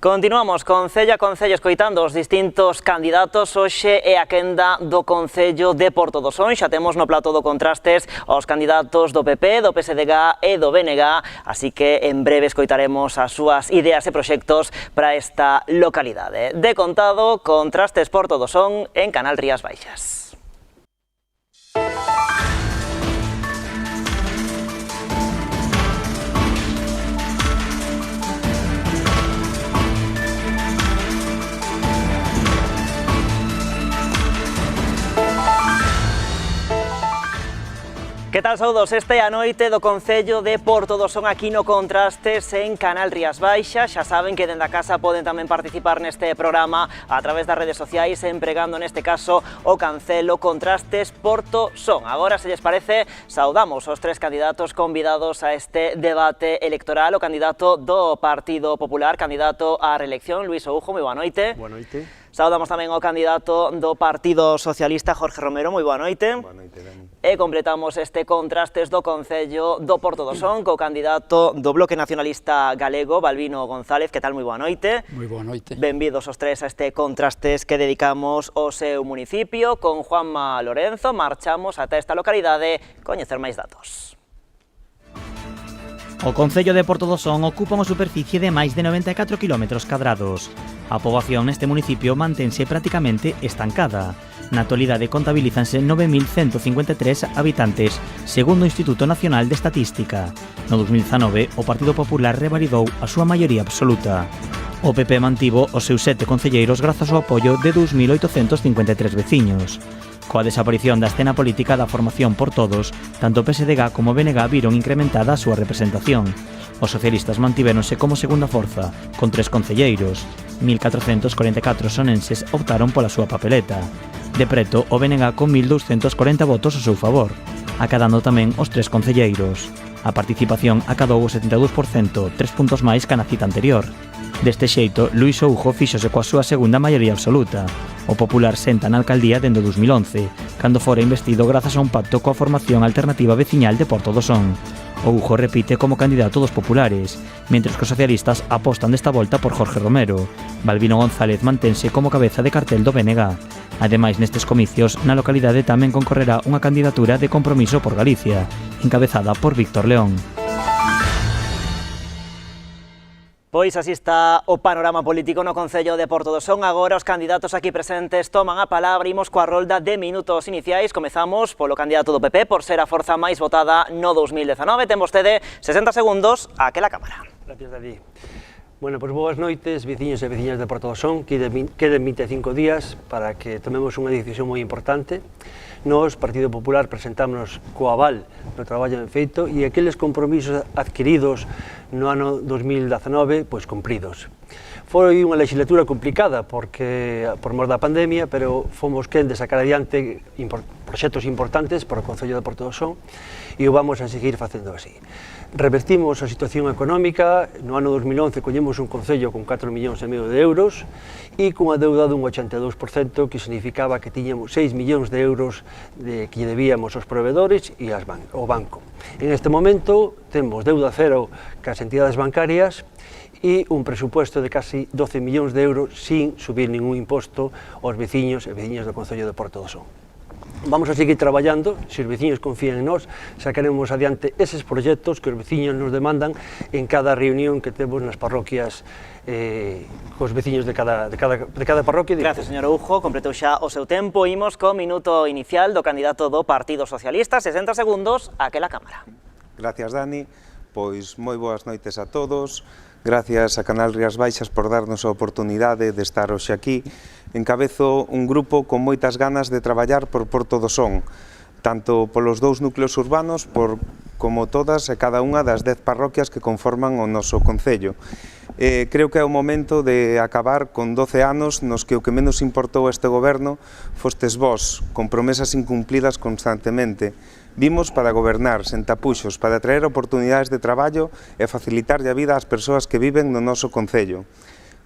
Continuamos concello a concello escoitando os distintos candidatos. Hoxe é a quenda do Concello de Porto do Son. Xa temos no plato do Contrastes os candidatos do PP, do PSDG e do BNG, así que en breve escoitaremos as súas ideas e proxectos para esta localidade. De contado, Contrastes Porto do Son en Canal Rías Baixas. Que tal, saudos? Esta é a noite do Concello de Porto do Son aquí no Contrastes en Canal Rías Baixas. Xa saben que dende a casa poden tamén participar neste programa a través das redes sociais, empregando neste caso o cancelo Contrastes Porto Son. Agora, se lles parece, saudamos os tres candidatos convidados a este debate electoral. O candidato do Partido Popular, candidato á reelección, Luís Oujo, moi boa noite. Boa noite. Saudamos tamén o candidato do Partido Socialista, Jorge Romero, moi boa noite. Boa noite, Dani. E completamos este Contrastes do Concello do Porto do Son co candidato do Bloque Nacionalista Galego, Balbino González. Que tal? Moi boa noite. Moi boa noite. Benvidos os tres a este Contrastes que dedicamos ao seu municipio. Con Juanma Lorenzo marchamos ata esta localidade coñecer máis datos. O Concello de Porto do Son ocupa unha superficie de máis de 94 km². A poboación neste municipio mantense prácticamente estancada. Na actualidade contabilízanse 9.153 habitantes, segundo o Instituto Nacional de Estatística. No 2019, o Partido Popular revalidou a súa maioría absoluta. O PP mantivo os seus 7 concelleiros grazas ao apoio de 2.853 veciños. Coa desaparición da escena política da formación por todos, tanto PSDG como BNG viron incrementada a súa representación. Os socialistas mantivéronse como segunda forza, con 3 concelleiros. 1.444 sonenses optaron pola súa papeleta. De preto, o BNG con 1.240 votos ao seu favor, acadando tamén os 3 concelleiros. A participación acadou o 72%, 3 puntos máis que na cita anterior. Deste xeito, Luís Oujo fíxose coa súa segunda maioría absoluta. O Popular senta na alcaldía dende 2011, cando fora investido grazas a un pacto coa formación alternativa veciñal de Porto do Son. Oujo repite como candidato dos populares, mentres que os socialistas apostan desta volta por Jorge Romero. Balbino González mantense como cabeza de cartel do BNG. Ademais, nestes comicios, na localidade tamén concorrerá unha candidatura de Compromiso por Galicia, encabezada por Víctor León. Pois así está o panorama político no Concello de Porto do Son. Agora os candidatos aquí presentes toman a palabra. Imos coa rolda de minutos iniciais. Comezamos polo candidato do PP, por ser a forza máis votada no 2019. Ten vostede 60 segundos a aquela cámara. Gracias, Dani. Bueno, pois boas noites, veciños e veciñas de Porto do Son. Queden 25 días para que tomemos unha decisión moi importante. Nos, Partido Popular, presentámonos co aval do traballo ben feito e aqueles compromisos adquiridos no ano 2019, pois cumpridos. Foi unha legislatura complicada porque por mor da pandemia, pero fomos quen de sacar adiante proxectos importantes para o Concello de Porto do Son e o vamos a seguir facendo así. Revertimos a situación económica. No ano 2011 collemos un concello con 4,5 millóns de euros e cunha deuda dun 82%, que significaba que tiñamos 6 millóns de euros que debíamos aos proveedores e ao banco. En este momento temos deuda cero cas entidades bancarias e un presupuesto de casi 12 millóns de euros sin subir ningún imposto aos veciños e veciñas do Concello de Porto do Son. Vamos a seguir traballando, se os veciños confían en nós, sacaremos adiante eses proxectos que os veciños nos demandan en cada reunión que temos nas parroquias cos veciños de cada parroquia. Gracias, señor Oujo. Completou xa o seu tempo. Imos co minuto inicial do candidato do Partido Socialista. 60 segundos a aquela cámara. Gracias, Dani. Pois moi boas noites a todos. Gracias a Canal Rías Baixas por darnos a oportunidade de estar hoxe aquí. Encabezo un grupo con moitas ganas de traballar por Porto do Son, tanto polos 2 núcleos urbanos como todas e cada unha das 10 parroquias que conforman o noso concello. Creo que é o momento de acabar con 12 anos nos que o que menos importou a este goberno fostes vós, con promesas incumplidas constantemente. Vimos para gobernar, sen tapuxos, para traer oportunidades de traballo e facilitarlle a vida ás persoas que viven no noso concello.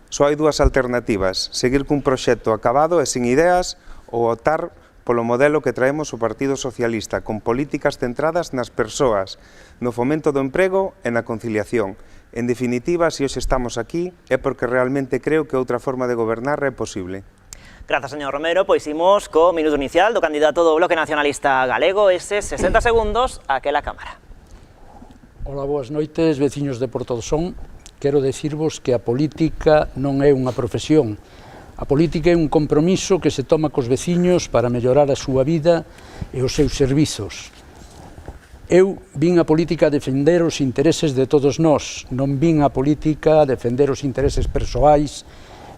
Só hai 2 alternativas: seguir cun proxecto acabado e sin ideas ou optar polo modelo que traemos o Partido Socialista, con políticas centradas nas persoas, no fomento do emprego e na conciliación. En definitiva, se hoxe estamos aquí é porque realmente creo que outra forma de gobernar é posible. Grazas, señor Romero. Pois imos co minuto inicial do candidato do Bloque Nacionalista Galego, eses 60 segundos aquela cámara. Ola, boas noites, veciños de Porto do Son. Quero decirvos que a política non é unha profesión. A política é un compromiso que se toma cos veciños para mellorar a súa vida e os seus servizos. Eu vin a política a defender os intereses de todos nós, non vin a política a defender os intereses persoais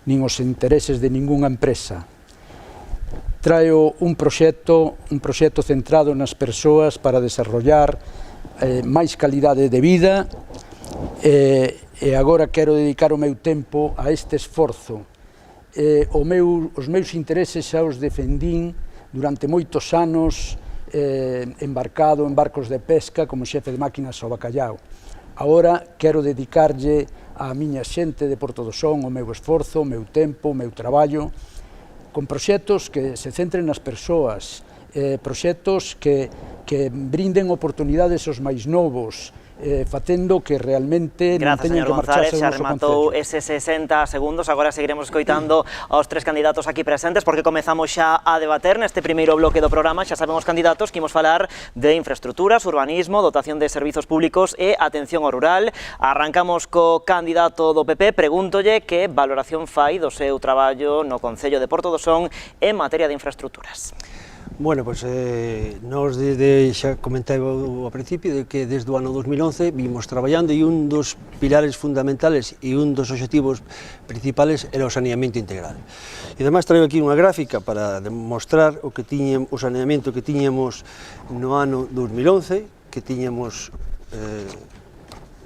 nin os intereses de ningunha empresa. Traio un proxecto centrado nas persoas para desarrollar máis calidade de vida e agora quero dedicar o meu tempo a este esforzo. Os meus intereses xa os defendín durante moitos anos embarcado en barcos de pesca como xefe de máquinas ao bacallao. Agora quero dedicarlle á miña xente de Porto do Son o meu esforzo, o meu tempo, o meu traballo, con proxectos que se centren nas persoas, proxectos que brinden oportunidades aos máis novos, facendo que realmente non teñen que marcharse do noso rematou concello. ese 60 segundos, agora seguiremos escoitando aos tres candidatos aquí presentes porque comezamos xa a debater neste primeiro bloque do programa. Xa sabemos, candidatos, que imos falar de infraestructuras, urbanismo, dotación de servizos públicos e atención ao rural. Arrancamos co candidato do PP, pregúntolle que valoración fai do seu traballo no Concello de Porto do Son en materia de infraestructuras. Bueno, pois nós xa comentei ao principio de que desde o ano 2011 vimos traballando e un dos pilares fundamentales e un dos obxectivos principales era o saneamento integral. E ademais traigo aquí unha gráfica para demostrar o saneamento que tiñamos no ano 2011, que tiñamos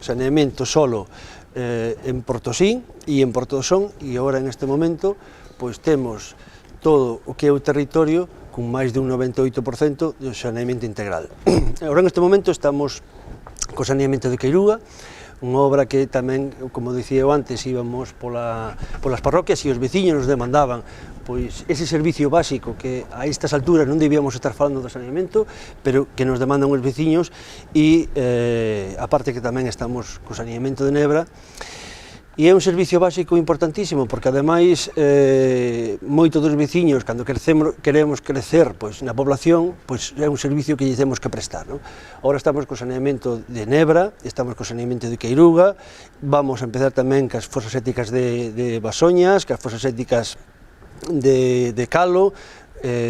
saneamento solo en Portosín e en Porto do Son, e agora en este momento pois temos todo o que é o territorio con máis de un 98% de saneamento integral. Agora, en este momento, estamos co saneamento de Queiruga, unha obra que tamén, como dicía eu antes, íbamos polas parroquias e os veciños nos demandaban pois ese servicio básico que a estas alturas non debíamos estar falando do saneamento, pero que nos demandan os veciños e, aparte que tamén estamos co saneamento de Nebra, e é un servicio básico importantísimo, porque ademais moitos dos veciños, cando queremos crecer na población, é un servicio que lle temos que prestar. Agora estamos co saneamento de Nebra, estamos co saneamento de Queiruga, vamos a empezar tamén cas fosas éticas de Basoñas, cas fosas éticas de Calo,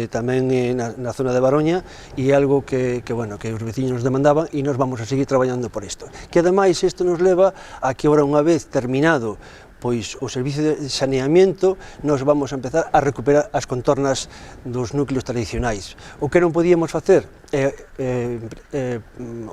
tamén na zona de Baroña, e é algo que os veciños nos demandaban e nos vamos a seguir traballando por isto. Que ademais isto nos leva a que ahora, unha vez terminado pois o servicio de saneamento, nos vamos a empezar a recuperar as contornas dos núcleos tradicionais. O que non podíamos facer é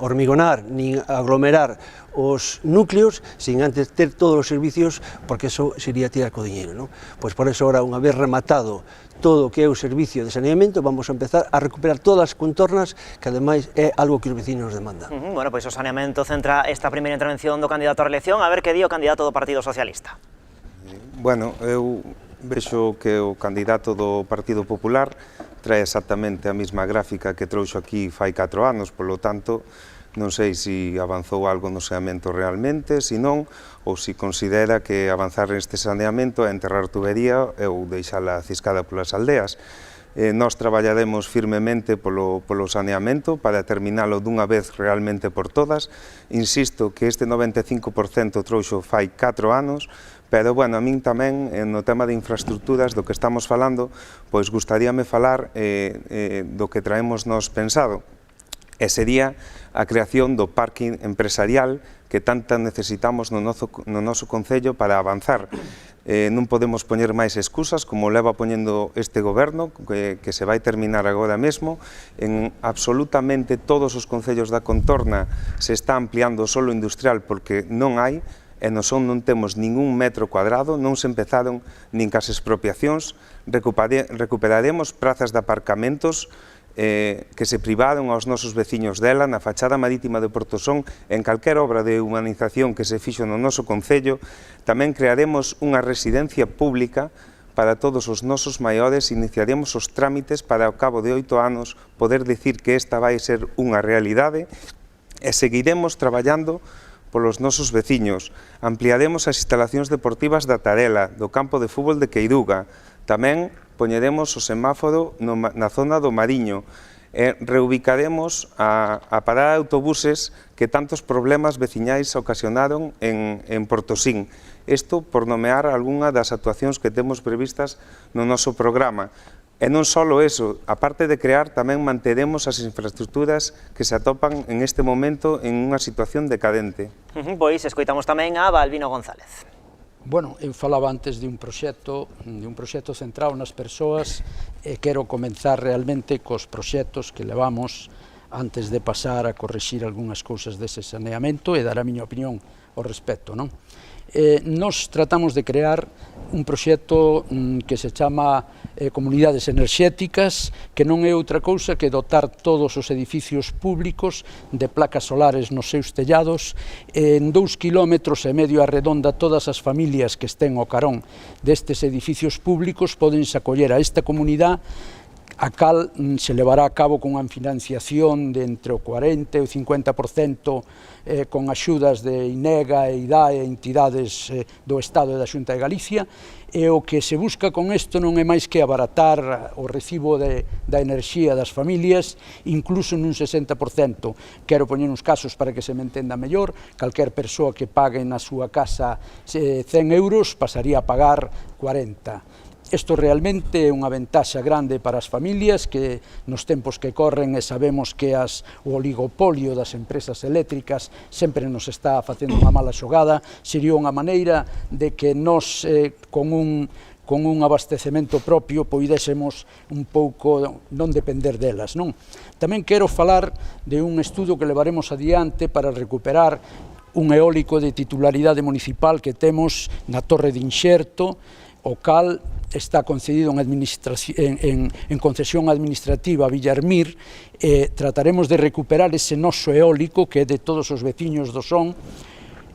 hormigonar nin aglomerar os núcleos sin antes ter todos os servicios, porque eso sería tirar co diñeiro, non? Pois por eso ahora, unha vez rematado todo o que é o servicio de saneamento, vamos a empezar a recuperar todas as contornas, que ademais é algo que os vecinos nos demandan. Bueno, pois o saneamento centra esta primeira intervención do candidato á reelección. A ver que di o candidato do Partido Socialista. Bueno, eu vexo que o candidato do Partido Popular trae exactamente a mesma gráfica que trouxo aquí fai 4 anos, polo tanto, non sei se avanzou algo no saneamento realmente, se non, ou se considera que avanzar neste saneamento é enterrar tubería ou deixala ciscada polas aldeas. Nós traballaremos firmemente polo saneamento para terminalo dunha vez realmente por todas. Insisto que este 95% trouxo fai 4 anos, pero, bueno, a min tamén, no tema de infraestructuras do que estamos falando, pois gustaríame falar do que traemos nos pensado, e sería a creación do parking empresarial que tanta necesitamos no noso concello para avanzar. Non podemos poñer máis excusas, como leva poñendo este goberno, que se vai terminar agora mesmo. En absolutamente todos os concellos da contorna se está ampliando o solo industrial porque non hai, e no Son non temos ningún metro cuadrado, non se empezaron nin cas expropiacións. Recuperaremos prazas de aparcamentos que se privaron aos nosos veciños dela na fachada marítima de Porto Son, en calquera obra de humanización que se fixo no noso concello. Tamén crearemos unha residencia pública para todos os nosos maiores, iniciaremos os trámites para ao cabo de 8 anos poder dicir que esta vai ser unha realidade, e seguiremos traballando polos nosos veciños. Ampliaremos as instalacións deportivas da Tarela, do campo de fútbol de Queiruga. Tamén poñeremos o semáforo na zona do Mariño. Reubicaremos a parada de autobuses que tantos problemas veciñais ocasionaron en Portosín. Isto por nomear algunha das actuacións que temos previstas no noso programa. E non só eso, aparte de crear, tamén manteremos as infraestructuras que se atopan en este momento en unha situación decadente. Pois escoitamos tamén a Balbino González. Bueno, eu falaba antes de un proxecto centrado nas persoas e quero comenzar realmente cos proxectos que levamos antes de pasar a corrixir algunhas cousas dese saneamento e dar a miña opinión ao respecto, non? Nos tratamos de crear un proxecto que se chama Comunidades Enerxéticas, que non é outra cousa que dotar todos os edificios públicos de placas solares nos seus tellados. En 2,5 quilómetros a redonda, todas as familias que estén ao carón destes edificios públicos podense acoller a esta comunidade, a cal se levará a cabo con unha financiación de entre o 40% e o 50% con axudas de INEGA e IDAE, entidades do Estado e da Xunta de Galicia, e o que se busca con isto non é máis que abaratar o recibo da enerxía das familias, incluso nun 60%. Quero poñer uns casos para que se me entenda mellor: calquer persoa que pague na súa casa 100 euros pasaría a pagar 40. Isto realmente é unha ventaxa grande para as familias que nos tempos que corren e sabemos que o oligopolio das empresas eléctricas sempre nos está facendo unha mala xogada. Sería unha maneira de que nos con un abastecemento propio poidésemos un pouco non depender delas, non? Tamén quero falar de un estudo que levaremos adiante para recuperar un eólico de titularidade municipal que temos na Torre de Inxerto, o cal está concedido en concesión administrativa a Villarmir. Trataremos de recuperar ese noso eólico que é de todos os veciños do Son,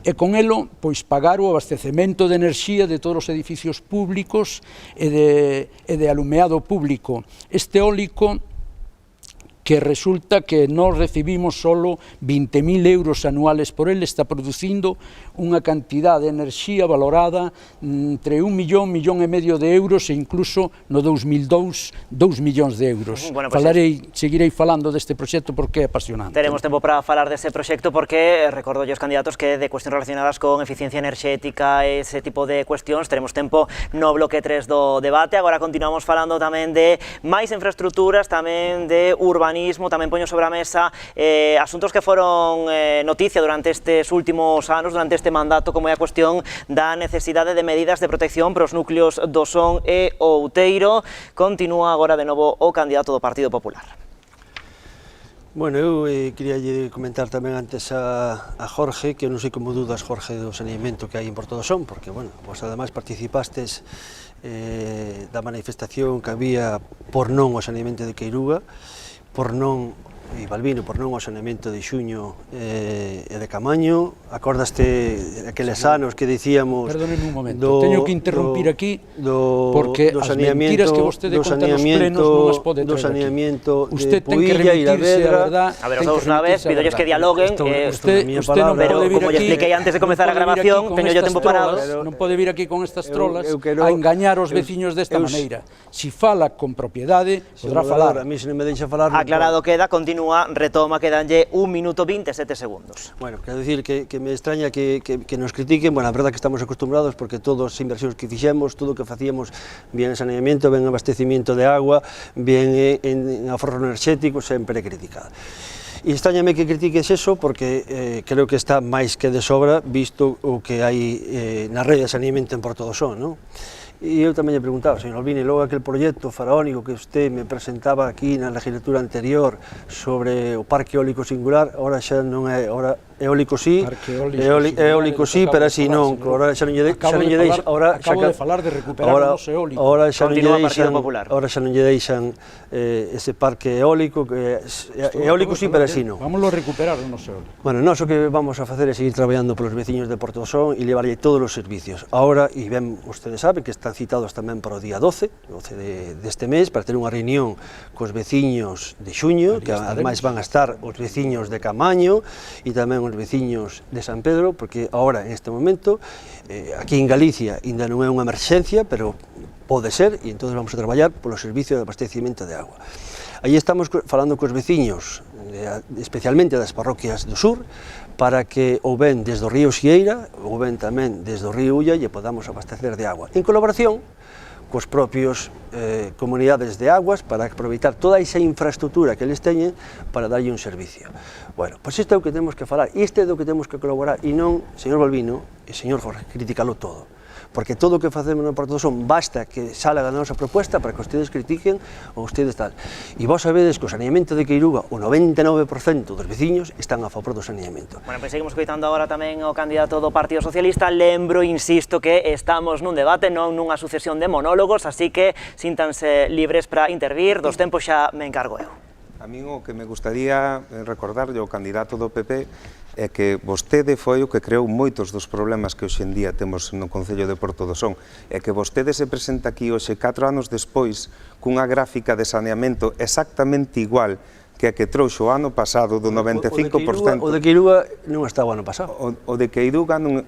e con elo pois pagar o abastecemento de enerxía de todos os edificios públicos e de alumeado público. Este eólico que resulta que nós recibimos solo 20.000 euros anuales por ele, está producindo unha cantidade de enerxía valorada entre 1 millón, 1,5 millón de euros e incluso no 2002, 2 millóns de euros. Bueno, pues seguirei falando deste proxecto porque é apasionante. Teremos tempo para falar dese proxecto porque recordo aos candidatos que de cuestións relacionadas con eficiencia enerxética e ese tipo de cuestións teremos tempo no bloque 3 do debate. Agora continuamos falando tamén de máis infraestructuras, tamén de urbanismo, tamén poño sobre a mesa asuntos que foron noticia durante estes últimos anos, durante este mandato, como é a cuestión da necesidade de medidas de protección para os núcleos do Son e o Outeiro. Continúa agora de novo o candidato do Partido Popular. Bueno, eu quería comentar tamén antes a Jorge, que eu non sei como dudas, Jorge, do saneamento que hai en Porto do Son, porque, bueno, vos ademais participastes da manifestación que había por non o saneamento de Queiruga, por non, e Balbino, por non o saneamento de Xuño e de Camaño. Acordaste aqueles anos que dicíamos... Perdóneme un momento, teño que interrumpir aquí porque as mentiras que vostede conta nos plenos non as pode traer aquí. Usted ten que remitirse a verdad. A ver, os dous una vez, pidolles que dialoguen. Usted non pode vir como lle expliquei antes de comezar a grabación, teño yo tempo parado. Non pode vir aquí con estas trolas a engañar os veciños desta maneira. Si fala con propiedade, podrá falar. A mí se non me deixa falar... Aclarado queda, continúa, retoma, quedanlle 1 minuto 27 segundos. Bueno, quero dicir que me extraña que nos critiquen. Bueno, a verdad que estamos acostumbrados porque todas as inversións que fixemos, todo o que facíamos, bien en saneamento, bien en abastecimiento de agua, bien en aforro enerxético, sempre é criticado. E extrañame que critiques eso porque creo que está máis que de sobra visto o que hai na rede de saneamento en Porto do Son, non? E eu tamén lle preguntaba, señor Albini, logo aquel proxecto faraónico que usted me presentaba aquí na legislatura anterior sobre o parque eólico singular, ahora xa non é, ahora eólico sí, eólico sí, pero así non, ahora xa non lle deixan, acabo de falar de recuperar o noso eólico. Ahora xa non lle deixan ese parque eólico, eólico sí, pero así non. Vámoslo a recuperar o noso eólico. Bueno, nós o que vamos a facer é seguir traballando polos veciños de Porto do Son e levarlle todos os servicios. Ahora, e ben, ustedes saben que están están citados tamén para o día 12 deste mes, para ter unha reunión cos veciños de xuño, que ademais van a estar os veciños de Camaño e tamén os veciños de San Pedro, porque agora, en este momento, aquí en Galicia ainda non é unha emerxencia, pero pode ser, e entón vamos a traballar polo servicio de abastecimento de agua. Aí estamos falando cos veciños, especialmente das parroquias do sur, para que ou ben desde o río Xieira ou ben tamén desde o río Ulla lle podamos abastecer de agua, en colaboración cos propios comunidades de aguas, para aproveitar toda esa infraestructura que eles teñen para darlle un servicio. Bueno, pois isto é o que temos que falar, isto é do que temos que colaborar, e non, señor Balbino e señor Jorge, criticalo todo. Porque todo o que facemos no Porto do Son basta que salga da nosa proposta para que ustedes critiquen ou ustedes tal. E vos sabedes que o saneamento de Queiruga, o 99% dos veciños están a favor do saneamento. Bueno, pois seguimos coitando agora tamén o candidato do Partido Socialista. Lembro, insisto, que estamos nun debate, non nunha sucesión de monólogos, así que síntanse libres para intervir, dos tempos xa me encargo eu. A min o que me gustaría recordarlle ao candidato do PP é que vostede foi o que creou moitos dos problemas que hoxe en día temos no Concello de Porto do Son, e que vostede se presenta aquí hoxe 4 anos despois cunha gráfica de saneamento exactamente igual que a que trouxo o ano pasado do 95%. O de Queiruga non estaba o ano pasado. O de Queiruga non...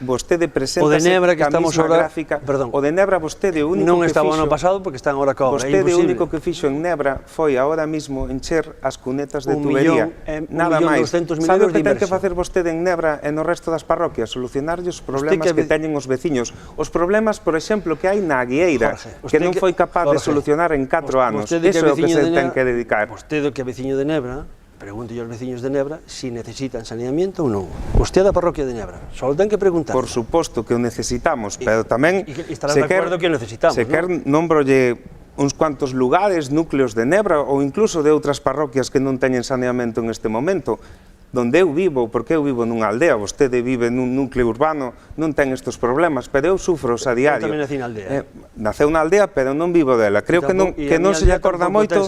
Vostede presenta o de Nebra que estamos ahora, gráfica. Perdón, o de Nebra vostede o único non que estaba fixo, ano pasado porque están ahora ca obra. Vostede o único que fixo en Nebra foi ahora mismo encher as cunetas de tubería. Nada máis. Sabe o que ten que facer vostede en Nebra e no resto das parroquias? Solucionarlle os problemas que teñen os veciños. Os problemas, por exemplo, que hai na Aguieira, que non foi capaz de solucionar en 4 anos. Iso é o que se ten que dedicar. Vostede que é veciño de Nebra, pregunte aos veciños de Nebra se necesitan saneamiento ou non. Vostede da parroquia de Nebra, só ten que preguntar. Por suposto que o necesitamos, pero tamén estarán de acordo que o necesitamos, se quer nómbrolle uns cuantos lugares, núcleos de Nebra ou incluso de outras parroquias que non teñen saneamento en este momento. Donde eu vivo, porque eu vivo nunha aldea, vostede vive nun núcleo urbano, non ten estes problemas, pero eu sufros a diario. Eu tamén nací na aldea. Naceu na aldea, pero non vivo dela. Creo que non se lle acorda moito,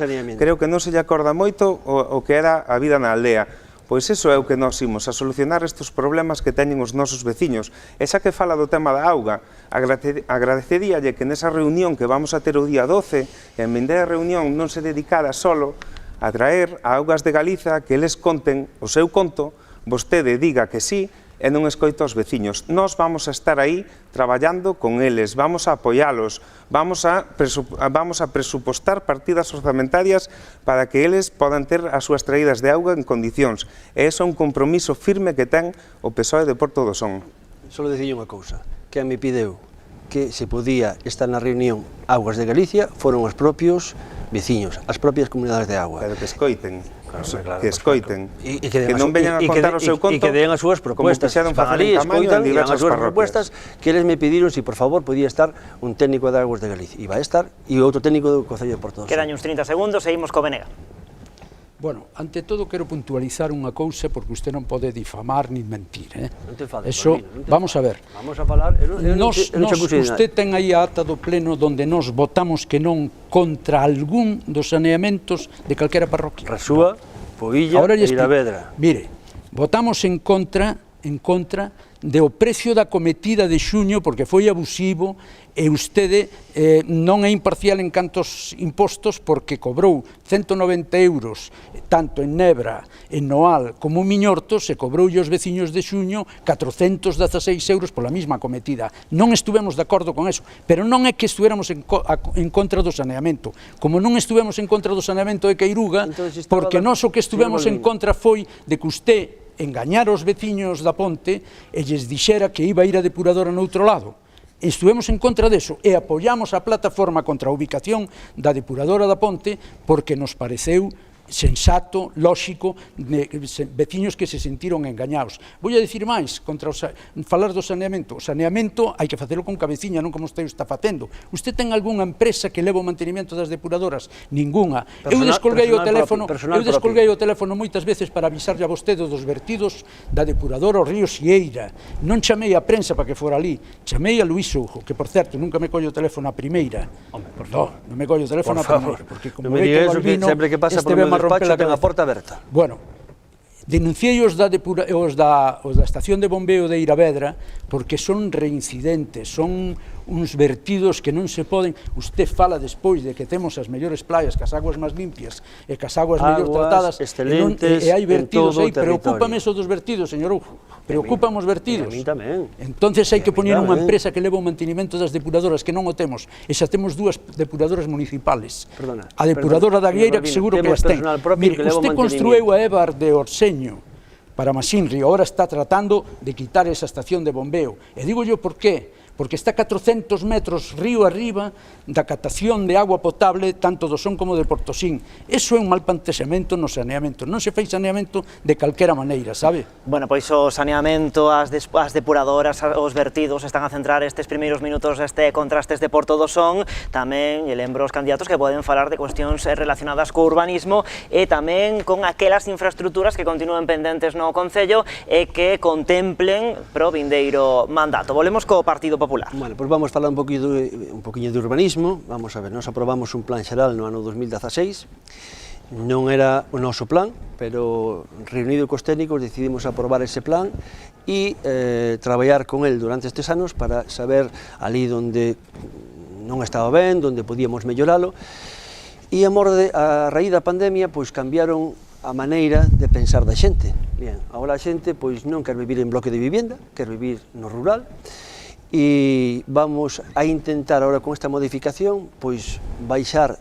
o que era a vida na aldea. Pois iso é o que nós imos a solucionar estes problemas que teñen os nosos veciños. E xa que fala do tema da auga, agradeceríalle que nesa reunión que vamos a ter o día 12, en vindeira reunión non se dedicara solo a traer a Augas de Galiza que eles conten o seu conto, vostede diga que sí e non escoita aos veciños. Nós vamos a estar aí traballando con eles, vamos a apoialos, vamos a presupostar partidas orzamentarias para que eles podan ter as súas traídas de auga en condicións. E iso é un compromiso firme que ten o PSOE de Porto do Son. Só dicille unha cousa, que me pideu que se podía estar na reunión Augas de Galicia foron os propios veciños, as propias comunidades de agua. Pero que escoiten, claro, que escoiten, que non veñan a contar o seu conto, e que den as súas propuestas, como fixeron facer en Camaño en diversas parroquias. Que eles me pediron se por favor podía estar un técnico de Augas de Galicia, e vai estar, e outro técnico do Concello de Porto do Son. Quedan uns 30 segundos, seguimos co Benega. Bueno, ante todo quero puntualizar unha cousa porque usted non pode difamar nin mentir, Non te enfades, Eso, vamos a ver. Vamos a falar, Usted ten aí a ata do pleno donde nos votamos que non contra algún dos saneamentos de calquera parroquia. Rasúa, Povilla e Iravedra. Mire, votamos en contra do precio da cometida de xuño porque foi abusivo e vostede non é imparcial en cantos impostos porque cobrou 190 euros tanto en Nebra, en Noal como en Miñortos e cobrou os veciños de Xuño 416 euros pola mesma cometida. Non estuvemos de acordo con eso, pero non é que estuéramos en contra do saneamento. Como non estuvemos en contra do saneamento de Queiruga, porque nós o que estuvemos en contra foi de que usted engañar os veciños da Ponte e lles dixera que iba a ir a depuradora no outro lado. Estuvemos en contra deso e apoiamos a plataforma contra a ubicación da depuradora da Ponte porque nos pareceu sensato, lóxico, veciños que se sentiron engañados. Vou a dicir máis, falar do saneamento. O saneamento hai que facelo con cabeciña, non como usted está facendo. Usted ten algunha empresa que leva o mantenimento das depuradoras? Ninguna. Eu descolguei o teléfono moitas veces para avisarlle a vostede dos vertidos da depuradora ao río Xieira. Non chamei a prensa para que fora ali, chamei a Luís Soujo, que por certo nunca me collo o teléfono a primeira. Home, por favor. Non me collo o teléfono a primeira, porque como ve que Balbino sempre vai despacho ten a porta aberta. Bueno, Denunciei os da estación de bombeo de Iravedra porque son reincidentes, son uns vertidos que non se poden. Usted fala despois de que temos as mellores playas, que as aguas máis limpias e que as aguas mellor tratadas, e hai vertidos aí. Preocúpame eso dos vertidos, señor Ujo. Preocupan os vertidos. A mí tamén. Entonces hai que poñer unha empresa que leva o mantenimento das depuradoras, que non o temos, e xa temos dúas depuradoras municipales. A depuradora da Guieira, que seguro que as ten. Mire, usted construeu a Ébar de Orseño para Maxinri, agora está tratando de quitar esa estación de bombeo. E digo yo por qué. Porque está 400 metros río arriba da captación de agua potable tanto do Son como de Portosín. Eso é un mal plantexamento no saneamento. Non se fai saneamento de calquera maneira, sabe? Bueno, pois o saneamento, as depuradoras, os vertidos están a centrar estes primeiros minutos contrastes de Porto do Son. Tamén lle lembro aos candidatos que poden falar de cuestións relacionadas co urbanismo e tamén con aquelas infraestructuras que continúen pendentes no Concello e que contemplen pro vindeiro mandato. Volvemos co Partido Popular. Bueno, pois vamos falar un poquinho de urbanismo. Vamos a ver, nós aprobamos un plan xeral no ano 2016. Non era o noso plan, pero reunido cos técnicos decidimos aprobar ese plan e traballar con el durante estes anos para saber ali onde non estaba ben, onde podíamos melloralo. E a raíz da pandemia, pois cambiaron a maneira de pensar da xente. Bien, agora a xente pois non quer vivir en bloque de vivienda, quer vivir no rural. E vamos a intentar agora con esta modificación pois baixar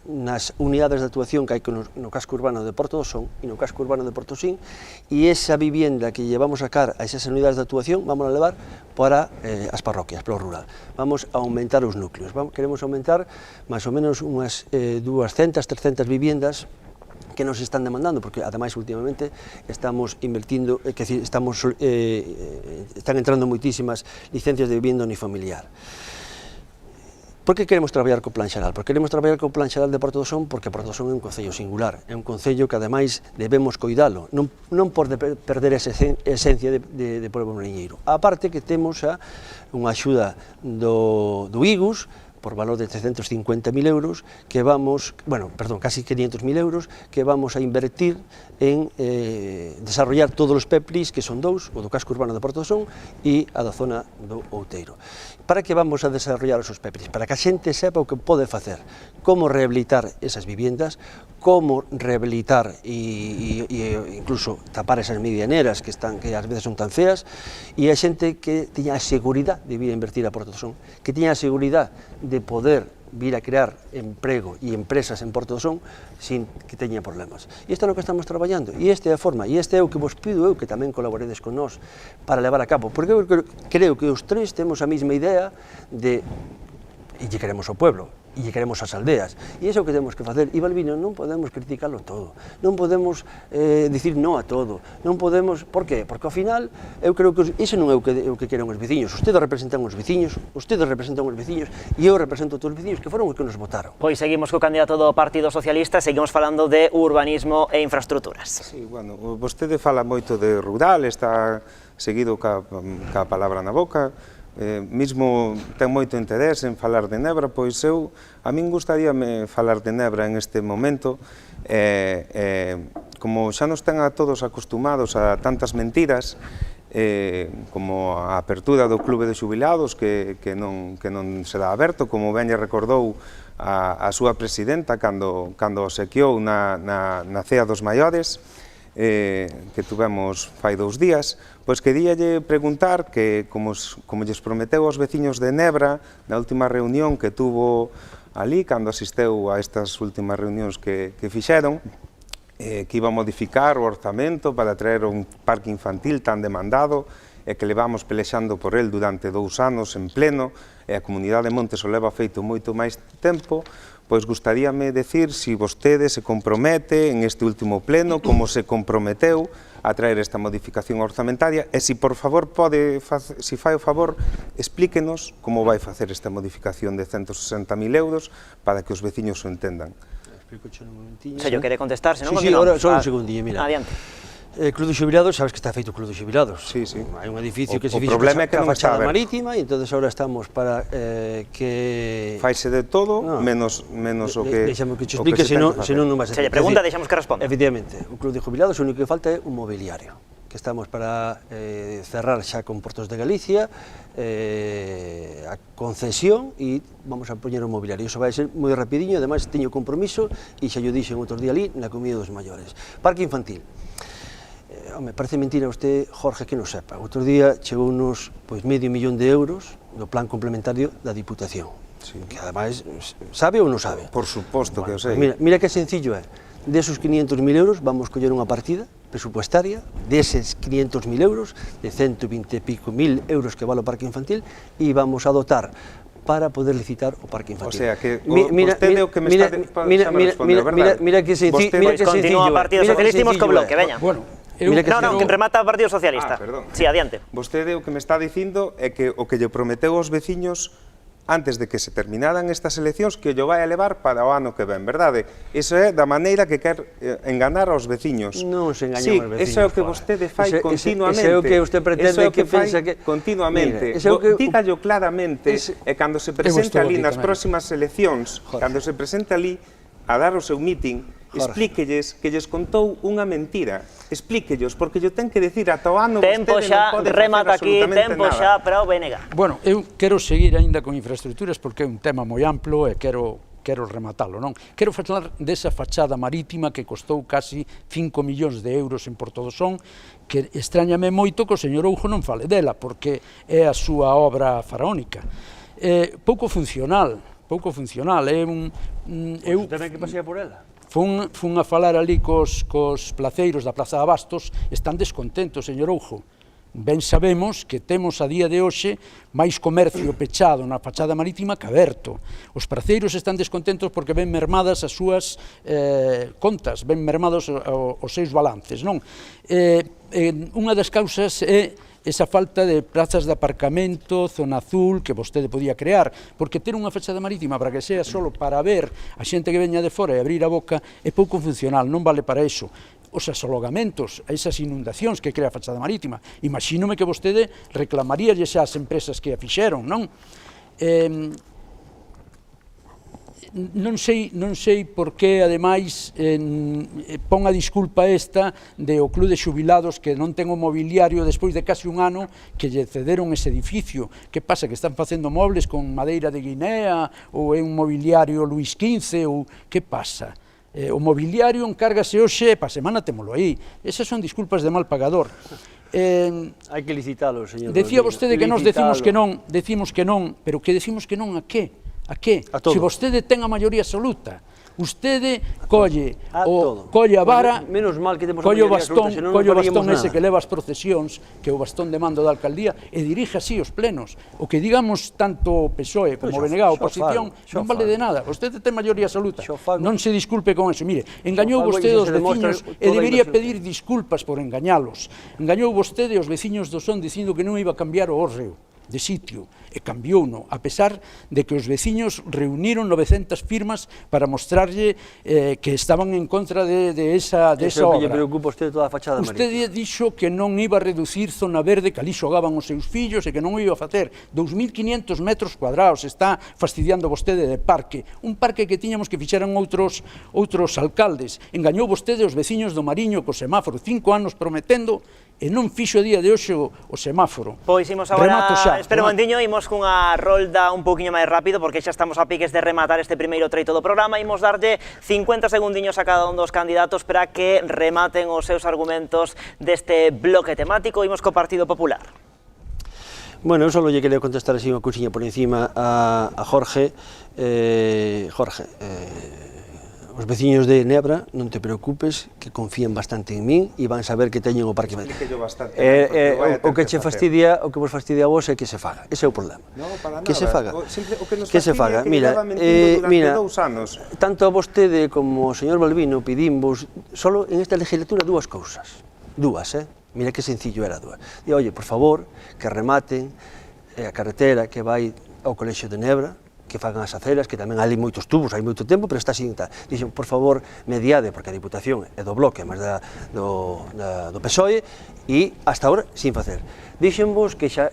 nas unidades de actuación que hai no casco urbano de Porto do Son e no casco urbano de Portosín, e esa vivienda que llevamos a sacar a esas unidades de actuación vamos a levar para as parroquias, para o rural. Vamos a aumentar os núcleos, queremos aumentar máis ou menos unhas 200, 300 viviendas que nos están demandando, porque ademais últimamente estamos invertindo, están entrando moitísimas licencias de vivienda unifamiliar. Por que queremos traballar co Plan Xeral? Porque queremos traballar co Plan Xeral de Porto do Son porque Porto do Son é un concello singular, é un concello que ademais debemos coidalo, non por perder esa esencia de pobo mariñeiro. A parte que temos unha axuda do IGUS, por valor de 350.000 euros, que vamos, casi 500.000 euros, que vamos a invertir en desarrollar todos os PEPLIS, que son dous, o do casco urbano de Porto do Son e a da zona do Outeiro. Para que vamos a desarrollar esos PEPLIS? Para que a xente sepa o que pode facer, como rehabilitar esas viviendas, como rehabilitar e incluso tapar esas medianeras que ás veces son tan feas, e a xente que teña a seguridade de vir a invertir a Porto do Son, que teña a seguridade de poder vir a crear emprego e empresas en Porto do Son sin que teña problemas. E isto é o que estamos traballando, e esta é a forma, e este é o que vos pido eu, que tamén colaboredes con nós para levar a cabo, porque eu creo que os tres temos a mesma idea de e lle queremos ao pueblo, e lle queremos as aldeas, e iso é o que temos que facer. E Balbino, non podemos criticarlo todo, non podemos dicir no a todo, non podemos, por qué? Porque ao final, eu creo que iso non é o que queren os veciños, ustedes representan os veciños, e eu represento a todos os veciños que foron os que nos votaron. Pois seguimos co candidato do Partido Socialista, seguimos falando de urbanismo e infraestructuras. Sí, bueno, vostede fala moito de rural, está seguido ca palabra na boca, mismo ten moito interés en falar de Nebra, pois a min gustaríame falar de Nebra en este momento, como xa nos ten a todos acostumados a tantas mentiras, como a apertura do Clube de Xubilados que non será aberto, como ben lle recordou a súa presidenta cando obsequiou na Cea dos Maiores, que tuvemos fai 2 días, pois queríalle preguntar que, como lles prometeu aos veciños de Nebra na última reunión que tuvo ali, cando asisteu a estas últimas reunións que fixeron, que iba a modificar o orzamento para traer un parque infantil tan demandado e que levamos pelexando por el durante 2 anos en pleno, e a Comunidade de Montes o leva feito moito máis tempo, pois gustaríame decir se vostede se compromete en este último pleno, como se comprometeu a traer esta modificación orzamentaria, e se por favor se fai o favor, explíquenos como vai facer esta modificación de 160.000 euros para que os veciños o entendan. Se yo quere contestar, se non continuamos. Sí, só un segundinho, mira. Adiante. Club de Xubilados, sabes que está feito o Club de Xubilados. Sí, sí. Hai un edificio que se O fixo problema é que ca non está fachada aberto. marítima e entonces ahora estamos para que... Faise de todo, No. menos o que... Deixame que te o que explique, se ten senón que facer. non vas a... Se lle pregunta, deixamos que responda. Efectivamente, o Club de Jubilados o único que falta é un mobiliario, que estamos para cerrar xa con Portos de Galicia a concesión e vamos a poñer o mobiliario. Iso vai ser moi rapidiño, ademais teño compromiso e xa yo dixen outro día ali na comida dos maiores. Parque infantil. Home, parece mentira usted, Jorge, que non sepa. Outro día chegou unos medio millón de euros no plan complementario da Diputación. Sí. Que ademais, sabe ou non sabe? Por suposto que o sei. Mira que sencillo é. Desos 500.000 euros vamos coller unha partida presupuestaria deses 500.000 euros, de 120 e pico mil euros que vale o parque infantil, e vamos a dotar para poder licitar o parque infantil. O sea, que vostede o que me está... Mira que sencillo. Pois continúa o Partido Socialista, imos co bloque, veña. Bueno, Mira que No, que remata o Partido Socialista. perdón. Sí, adiante. Vostede o que me está dicindo é que o que lle prometeu aos veciños antes de que se terminaran estas eleccións que o vai a levar para o ano que ven, verdade? Iso é da maneira que quer enganar aos veciños. Non se engañan sí, aos veciños. Iso é o que vostede fai continuamente. Ese é o que usted pretende que pensa que... Continuamente. Mira, dígallo claramente e cando se presente ali nas próximas eleccións, cando se presente ali a dar o seu meeting, explíquelles que lles contou unha mentira. Explíquellos, porque yo ten que decir ata o ano Tempo vostede xa, non pode remata facer aquí, absolutamente tempo nada. xa para o BNG. Bueno, eu quero seguir aínda con infraestructuras porque é un tema moi amplo e quero rematalo, non? Quero falar desa fachada marítima que costou casi 5 millóns de euros en Portodosón, que extrañame moito que o señor Oujo non fale dela, porque é a súa obra faraónica. Pouco funcional, é un... Usted ten que pasea por ela. Fun a falar ali cos placeiros da Plaza de Abastos, están descontentos, señor Oujo. Ben sabemos que temos a día de hoxe máis comercio pechado na fachada marítima que aberto. Os praceiros están descontentos porque ven mermadas as súas contas, ven mermados os seus balances, non? Unha das causas é esa falta de plazas de aparcamento, zona azul, que vostede podía crear, porque ter unha fachada marítima para que sea solo para ver a xente que veña de fora e abrir a boca é pouco funcional, non vale para iso. Os asolagamentos, esas inundacións que crea a fachada marítima, imagínome que vostede reclamaríalle xa as empresas que a fixeron, non? Non sei por que, ademais, pon a disculpa esta de o Club de Xubilados que non ten o mobiliario despois de casi un ano que lle cederon ese edificio. Que pasa, que están facendo mobles con madeira de Guinea ou é un mobiliario Luís XV ou que pasa? O mobiliario encárgase hoxe e pa semana témolo aí. Esas son disculpas de mal pagador. Hai que licitalo, señor. Decía vostede que nos decimos que non, pero que decimos que non a que? A que? Se vostede ten a maioría absoluta, vostede colle a vara, colle o bastón ese que leva as procesións, que é o bastón de mando da alcaldía, e dirige así os plenos. O que digamos tanto o PSOE como o BNG, a oposición, non vale de nada. Vostede ten maioría absoluta. Non se disculpe con eso. Mire, engañou vostede os veciños e debería pedir disculpas por engañalos. Engañou vostede os veciños do Son dicindo que non iba a cambiar o hórreo de sitio, e cambiouno, a pesar de que os veciños reuniron 900 firmas para mostrarlle que estaban en contra de esa obra. Iso é o que lle preocupa a usted toda a fachada marítima. Usted dixo que non iba a reducir zona verde, que ali xogaban os seus fillos e que non iba a facer 2.500 metros cuadrados, está fastidiando vostede de parque, un parque que tiñamos que fixeran outros alcaldes. Engañou vostede os veciños do Mariño co semáforo, 5 anos prometendo e non fixo a día de hoxe o semáforo. Pois imos agora, espera un momentinho, imos cunha rolda un pouquiño máis rápido, porque xa estamos a piques de rematar este primeiro treito do programa, imos darlle 50 segundiños a cada un dos candidatos para que rematen os seus argumentos deste bloque temático. Imos co Partido Popular. Bueno, eu só lle quería contestar así unha cousiña por encima a Jorge. Os veciños de Nebra, non te preocupes, que confían bastante en min e van saber que teñen o parque infantil. O que che fastidia, o que vos fastidia a vos é que se faga. Ese é o problema. Que se faga. Que se faga. Mira, tanto a vostede como o señor Balbino pedimos solo en esta legislatura dúas cousas. Mira que sencillo era dúas. Oye, por favor, que rematen a carretera que vai ao Colexio de Nebra, que fagan as aceras, que tamén hai moitos tubos, hai moito tempo, pero está sin tal. Dixen, por favor, mediade, porque a Diputación é do Bloque, máis do PSOE, e hasta ahora sin facer. Dixenvos que xa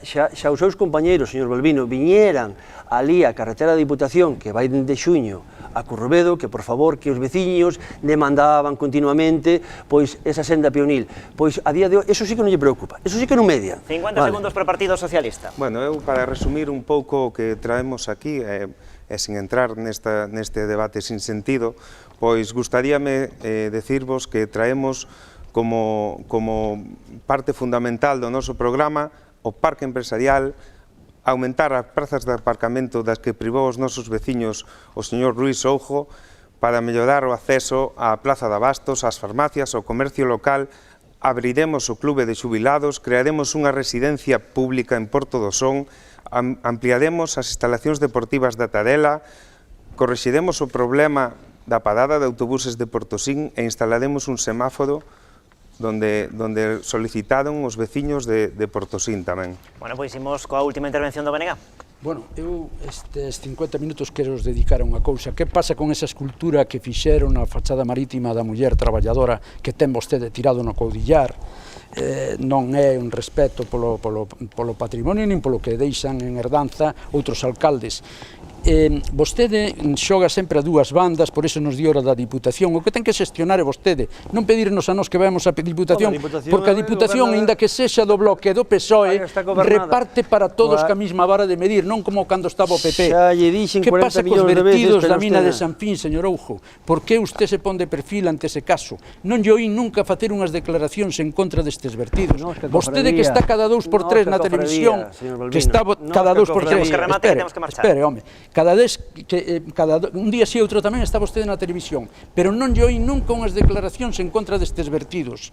os seus compañeiros, señor Balbino, viñeran ali a carretera da Diputación, que vai dende xuño a Currobedo, que por favor, que os veciños demandaban continuamente pois esa senda peonil. Pois a día de hoxe, eso sí que non lle preocupa, eso sí que non media. 50 segundos para o Partido Socialista. Bueno, eu para resumir un pouco o que traemos aquí, e sin entrar neste debate sin sentido, pois gustaríame decirvos que traemos como parte fundamental do noso programa o parque empresarial, aumentar as prazas de aparcamento das que privou os nosos veciños o señor Ruiz Soujo para mellorar o acceso á Plaza de Abastos, ás farmacias, ao comercio local, abriremos o clube de xubilados, crearemos unha residencia pública en Porto do Son, ampliaremos as instalacións deportivas da Tadela, corrixiremos o problema da parada de autobuses de Portosín e instalaremos un semáforo donde solicitaron os veciños de Portosín tamén. Bueno, pois imos coa última intervención do BNG. Bueno, eu estes 50 minutos quero os dedicar a unha cousa. Que pasa con esa escultura que fixeron na fachada marítima da muller traballadora que ten vostede tirado no Coudillar? Non é un respeto polo patrimonio nin polo que deixan en herdanza outros alcaldes. Vostede xoga sempre a dúas bandas, por iso nos di hora da Diputación. O que ten que xestionar é vostede, non pedirnos a nós que vamos a Diputación, porque a Diputación, ainda que sexa do Bloque do PSOE, reparte para todos ca mesma vara de medir, non como cando estaba o PP. Que pasa cos vertidos da mina de Sanfín, señor Oujo? Por que usted se pon de perfil ante ese caso? Non lle oí nunca facer unhas declaracións en contra destes vertidos. Vostede que está cada 2x3 na televisión, que está cada 2x3, espere, home, un día si outro tamén está vostede na televisión, pero non lle oí nunca unhas declaracións en contra destes vertidos.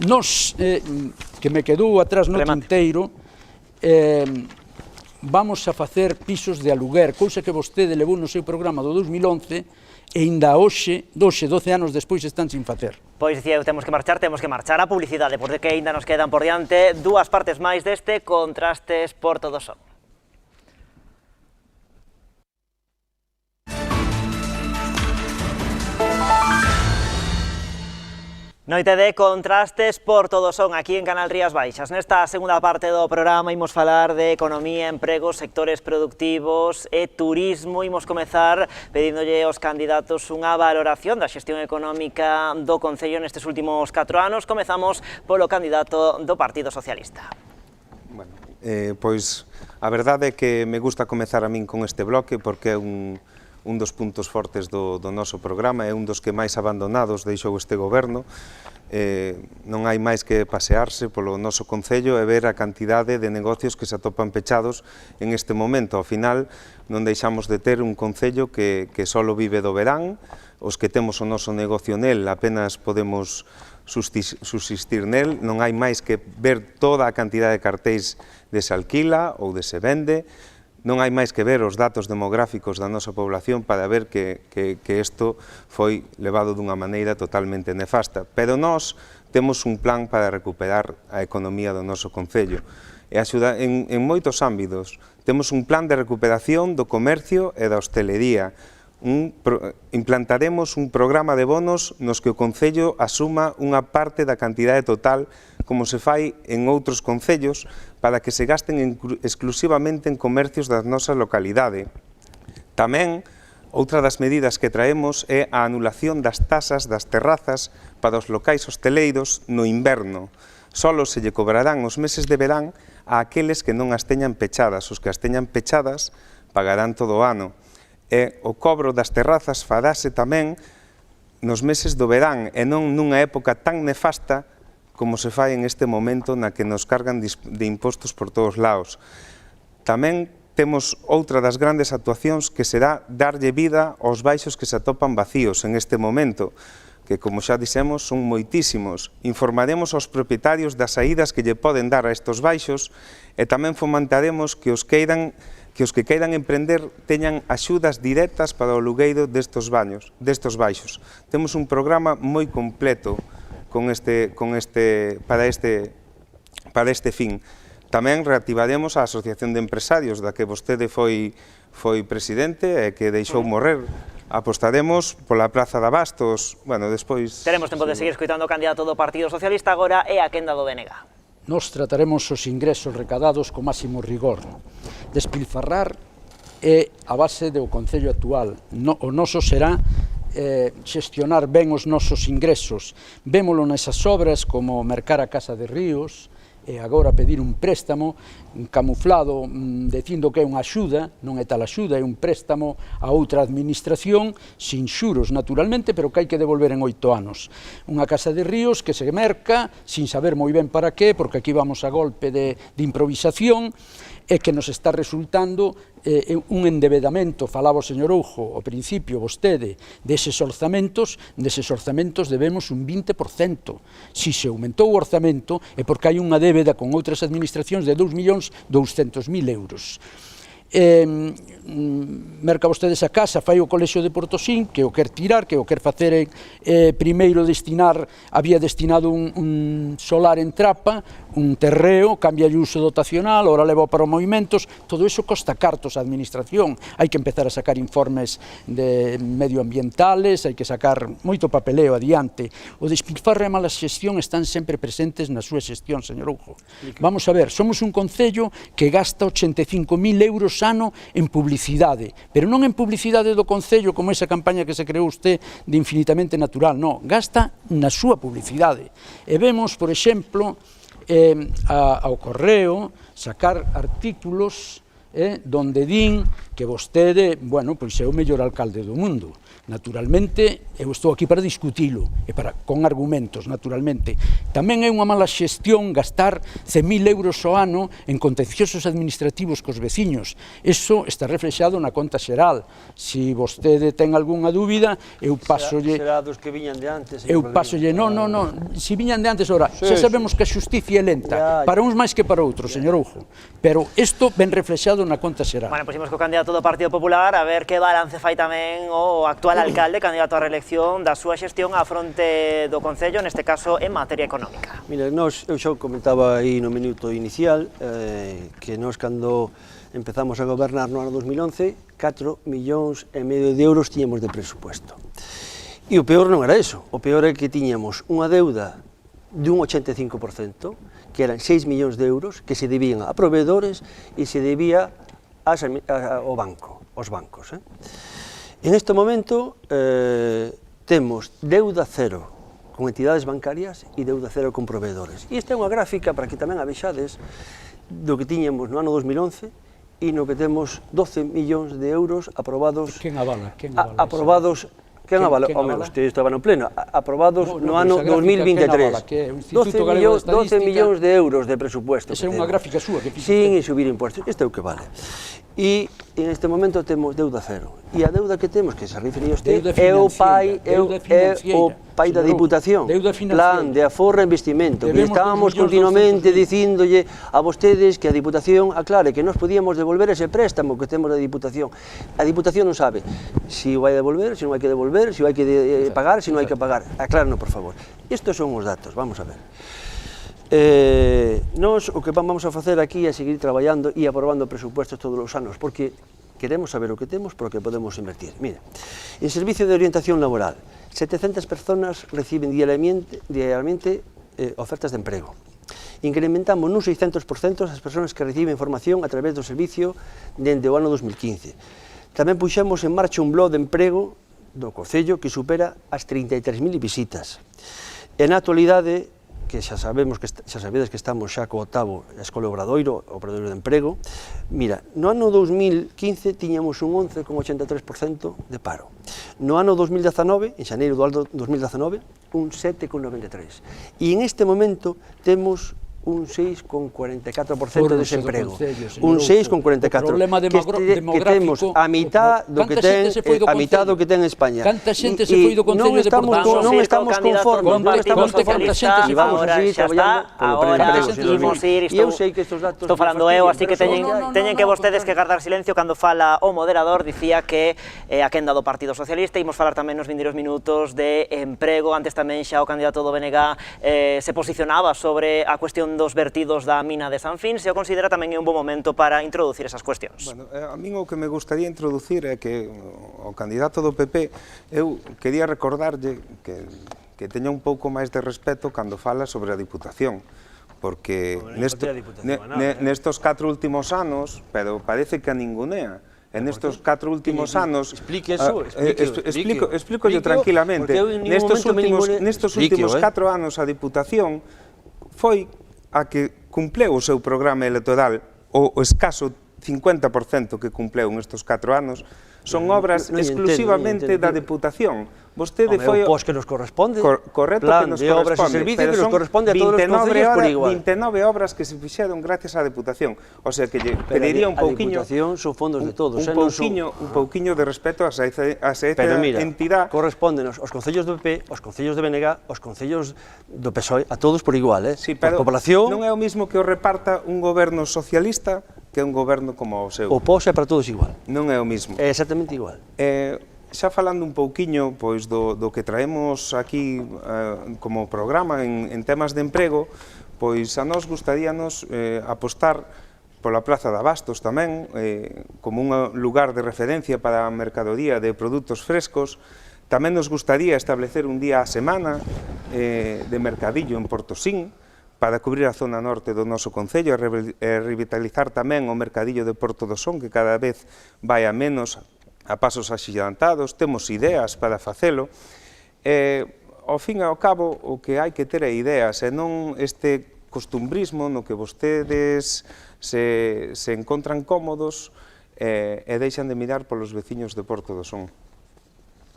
Nos, que me quedou atrás no tinteiro, vamos a facer pisos de aluguer, cousa que vostede levou no seu programa do 2011 e ainda hoxe, 12 anos despois, están sin facer. Pois dicía, temos que marchar a publicidade, porque ainda nos quedan por diante dúas partes máis deste Contrastes por Todo Son. Noite de Contrastes por Todo Son, aquí en Canal Rías Baixas. Nesta segunda parte do programa imos falar de economía, empregos, sectores productivos e turismo. Imos comezar pedíndolle aos candidatos unha valoración da xestión económica do Concello nestes últimos 4 anos. Comezamos polo candidato do Partido Socialista. Bueno, pois a verdade é que me gusta comezar a min con este bloque porque é un dos puntos fortes do noso programa, é un dos que máis abandonados deixou este goberno. Non hai máis que pasearse polo noso concello e ver a cantidade de negocios que se atopan pechados en este momento. Ao final, non deixamos de ter un concello que só vive do verán, os que temos o noso negocio nel apenas podemos subsistir nel, non hai máis que ver toda a cantidade de cartéis de se alquila ou de se vende. Non hai máis que ver os datos demográficos da nosa población para ver que isto foi levado dunha maneira totalmente nefasta. Pero nós temos un plan para recuperar a economía do noso concello e axuda en moitos ámbitos. Temos un plan de recuperación do comercio e da hostelería. Implantaremos un programa de bonos nos que o concello asuma unha parte da cantidade total como se fai en outros concellos, para que se gasten exclusivamente en comercios da nosa localidade. Tamén, outra das medidas que traemos é a anulación das tasas das terrazas para os locais hosteleiros no inverno. Solo se lle cobrarán os meses de verán a aqueles que non as teñan pechadas. Os que as teñan pechadas pagarán todo o ano. E o cobro das terrazas farase tamén nos meses do verán e non nunha época tan nefasta como se fai en este momento na que nos cargan de impostos por todos lados. Tamén temos outra das grandes actuacións que será darlle vida aos baixos que se atopan vacíos en este momento, que, como xa dixemos, son moitísimos. Informaremos aos propietarios das saídas que lle poden dar a estos baixos e tamén fomentaremos que os que queiran emprender teñan axudas directas para o alugueiro destes baixos. Temos un programa moi completo para este fin. Tamén reactivaremos a Asociación de Empresarios da que vostede foi presidente e que deixou morrer. Apostaremos pola Praza de Abastos, bueno, despois... Teremos tempo de seguir escoitando o candidato do Partido Socialista agora e a quenda do BNG. Nos trataremos os ingresos recadados co máximo rigor. Despilfarrar é a base do Concello actual. O noso será xestionar ben os nosos ingresos. Vémolo nesas obras como mercar a Casa de Ríos, e agora pedir un préstamo camuflado dicindo que é unha axuda, non é tal axuda, é un préstamo a outra administración, sin xuros naturalmente, pero que hai que devolver en 8 anos. Unha Casa de Ríos que se merca sin saber moi ben para qué, porque aquí vamos a golpe de improvisación, e que nos está resultando un endebedamento. Falaba o señor Oujo, ao principio, vostede, deses orzamentos debemos un 20%. Si se aumentou o orzamento é porque hai unha débeda con outras administracións de 2.200.000 euros. Merca vostedes a casa, fai o colexio de Portosín, que o quer tirar, que o quer facer primeiro destinar, había destinado un solar en Trapa, un terreo, cambia o uso dotacional, ora leva para os movimentos, todo iso costa cartos a administración, hai que empezar a sacar informes de medioambientales, hai que sacar moito papeleo adiante. O despilfarro e a mala xestión están sempre presentes na súa xestión, señor Oujo. Vamos a ver, somos un concello que gasta 85.000 euros ano en publicidade, pero non en publicidade do concello como esa campaña que se creou usted de Infinitamente Natural, non, gasta na súa publicidade. E vemos, por exemplo, ao Correo sacar artículos donde din que vostede, bueno, pois é o mellor alcalde do mundo. Naturalmente, eu estou aquí para discutilo, e con argumentos, naturalmente. Tamén é unha mala xestión gastar 100.000 euros ao ano en contenciosos administrativos cos veciños. Eso está reflexado na conta xeral. Se vostede ten algunha dúbida, eu pasolle... Será dos que viñan de antes. Eu pasolle, non, se viñan de antes, ora, xa sabemos que a xusticia é lenta, para uns máis que para outros, señor Oujo, pero isto ben reflexado na conta xeral. Bueno, pois imos co candidato do Partido Popular a ver que balance fai tamén o actual alcalde, candidato á reelección, da súa xestión á fronte do Concello, neste caso en materia económica. Mira, eu xa comentaba aí no minuto inicial que nós cando empezamos a gobernar no ano 2011, 4,5 millóns de euros tiñamos de presupuesto. E o peor non era eso, o peor é que tiñamos unha deuda dun 85%, que eran 6 millóns de euros, que se debían a proveedores e se debía ao banco, aos bancos. En este momento temos deuda cero con entidades bancarias e deuda cero con proveedores. E esta é unha gráfica para que tamén a vexades do que tiñamos no ano 2011 e no que temos 12 millóns de euros aprobados... Quen avala? Aprobados... Quen avala? Home, usted estaba no pleno. Aprobados no ano 2023. 12 millóns de euros de presupuesto. Esa é unha gráfica súa que fixe. Sin subir impuestos. Isto é o que vale. E en este momento temos deuda cero. E a deuda que temos, que se refería usted, é o pai da Diputación. Plan de aforro e investimento. E estábamos continuamente dicíndolle a vostedes que a Diputación aclare que nós podíamos devolver ese préstamo que temos da Diputación. A Diputación non sabe se o vai devolver, se non hai que devolver, se o hai que pagar, se non hai que pagar. Aclárenos, por favor. Estes son os datos, vamos a ver. Nós o que vamos a facer aquí é seguir traballando e aprobando presupuestos todos os anos, porque queremos saber o que temos para o que podemos invertir. Mira, en servicio de orientación laboral, 700 personas reciben diariamente ofertas de emprego. Incrementamos nun 600% as persoas que reciben formación a través do servicio dende o ano 2015. Tamén puxemos en marcha un blog de emprego do Concello que supera as 33.000 visitas. E na actualidade, que xa sabedes que estamos xa co 8º Escola Obradoiro, Obradoiro de Emprego, mira, no ano 2015 tiñamos un 11,83% de paro. No ano 2019, en xaneiro do ano 2019, un 7,93%. E en este momento temos un 6,44% de desemprego. Un 6,44%. Que temos a mitad do que ten España. Canta xente se foi do Concello de Portosón. Non estamos conformes. E vamos a seguir traballando polo emprego. E eu sei que estes datos... Estou falando eu, así que teñen que vostedes que guardar silencio cando fala o moderador. Dicía que a quenda do Partido Socialista, imos falar tamén nos vindeiros minutos de emprego. Antes tamén xa o candidato do BNG se posicionaba sobre a cuestión dos vertidos da mina de San Fin, se o considera tamén é un bo momento para introducir esas cuestións. Bueno, a min o que me gustaría introducir é que o candidato do PP, eu quería recordarlle que teña un pouco máis de respeto cando fala sobre a Diputación, porque nestos 4 últimos anos, pero parece que a ningunea, en estos 4 últimos anos... Explique eso, explico tranquilamente. Nestos últimos 4 anos a Diputación foi a que cumpleu o seu programa electoral, o escaso 50% que cumpleu nestes 4 anos, son obras exclusivamente da Diputación. Vostede foi... O que nos corresponde. Correcto, que nos corresponde. Obras e servicios que nos corresponde a todos os concellos por igual. 29 obras que se fixeron gracias á Diputación. O sea, que lle pediría un pouquiño... A Diputación son fondos de todos. Un pouquiño de respeto a esa entidade. Pero mira, correspóndenos os concellos do PP, os concellos de BNG, os concellos do PSOE, a todos por igual, Sí, pero non é o mismo que o reparta un goberno socialista que un goberno como o seu. O POS é para todos igual. Non é o mismo. É exactamente igual. Xa falando un pouquiño pois, do que traemos aquí como programa en temas de emprego, pois a nós gustaríanos apostar pola Praza de Abastos tamén, como un lugar de referencia para a mercadoría de produtos frescos. Tamén nos gustaría establecer un día a semana de mercadillo en Portosín, para cubrir a zona norte do noso concello e revitalizar tamén o mercadillo de Porto do Son, que cada vez vai a menos, a pasos axilantados, temos ideas para facelo, ao fin e ao cabo o que hai que ter é ideas e non este costumbrismo no que vostedes se encontran cómodos e deixan de mirar polos veciños de Porto do Son.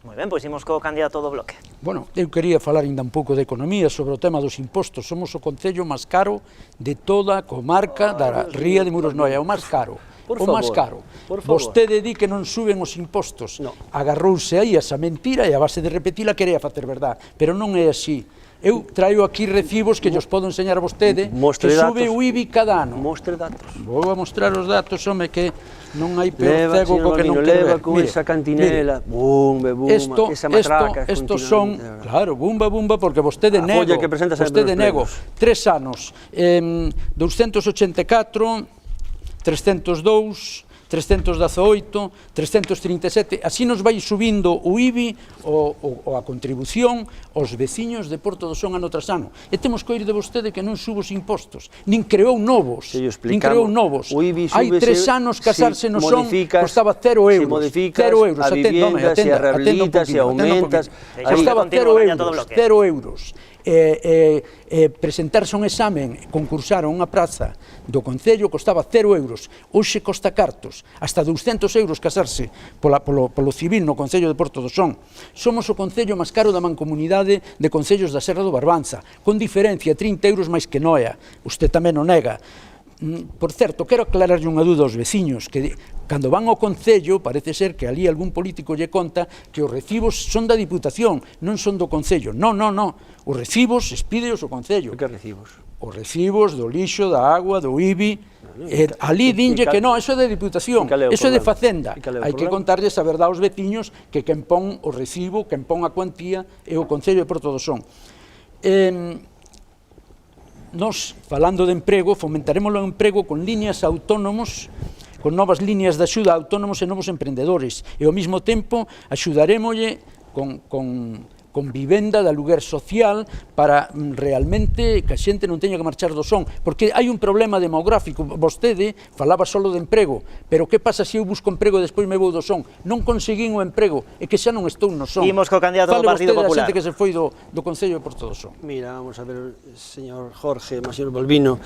Moi ben, pois imos co candidato do bloque. Bueno, eu quería falar ainda un pouco de economía sobre o tema dos impostos. Somos o concello máis caro de toda a comarca da Ría de Muros Noia, o máis caro. O máis caro. Vostede di que non suben os impostos. Agarrouse aí esa mentira e a base de repetila quería facer verdade, pero non é así. Eu traio aquí recibos que llos podo enseñar a vostede que sube o IBI cada ano. Mostre datos. Vou a mostrar os datos, home, que non hai peor cego co que non quere ver. Leva con esa cantinela, bumba, esa matraca. Estos son, claro, bumba, porque vostede nego, 3 anos, 284, 302, 318, 337, así nos vai subindo o IBI ou a contribución aos veciños de Porto do Son ano tras ano. E temos que oír de vostede que non subo os impostos, nin creou novos, Hai 3 anos casarse no Son costaba 0 euros. Se modificas a vivienda, se a rehabilitas, se aumentas... Costaba 0 euros. Presentarse un examen, concursar a unha praza do Concello costaba 0 euros, hoxe costa cartos, hasta 200 euros casarse polo civil no Concello de Porto do Son. Somos o Concello máis caro da mancomunidade de Concellos da Serra do Barbanza, con diferencia 30 euros máis que Noia, usted tamén o nega. Por certo, quero aclararlle unha dúda aos veciños, que cando van ao Concello parece ser que ali algún político lle conta que os recibos son da Diputación, non son do Concello. Non, os recibos expídeos o Concello. Que recibos? Os recibos do lixo, da agua, do IBI, ali dinlle que non, eso é de Diputación, eso é de Facenda. Hai que contarlles a verdade aos veciños que quen pon o recibo, quen pon a cuantía é o Concello de Porto do Son. Nos, falando de emprego, fomentaremos o emprego con líneas autónomos, con novas líneas de axuda a autónomos e novos emprendedores, e ao mesmo tempo axudarémoslle con vivenda de aluguer social para realmente que a xente non teña que marchar do Son, porque hai un problema demográfico. Vostede falaba solo de emprego, pero que pasa se eu busco emprego e despois me vou do Son? Non conseguín o emprego, é que xa non estou no Son. Imos co candidato do Partido Popular. Fale vostede da xente que se foi do Concello de Porto do Son. Mira, vamos a ver, señor Jorge, señor Balbino,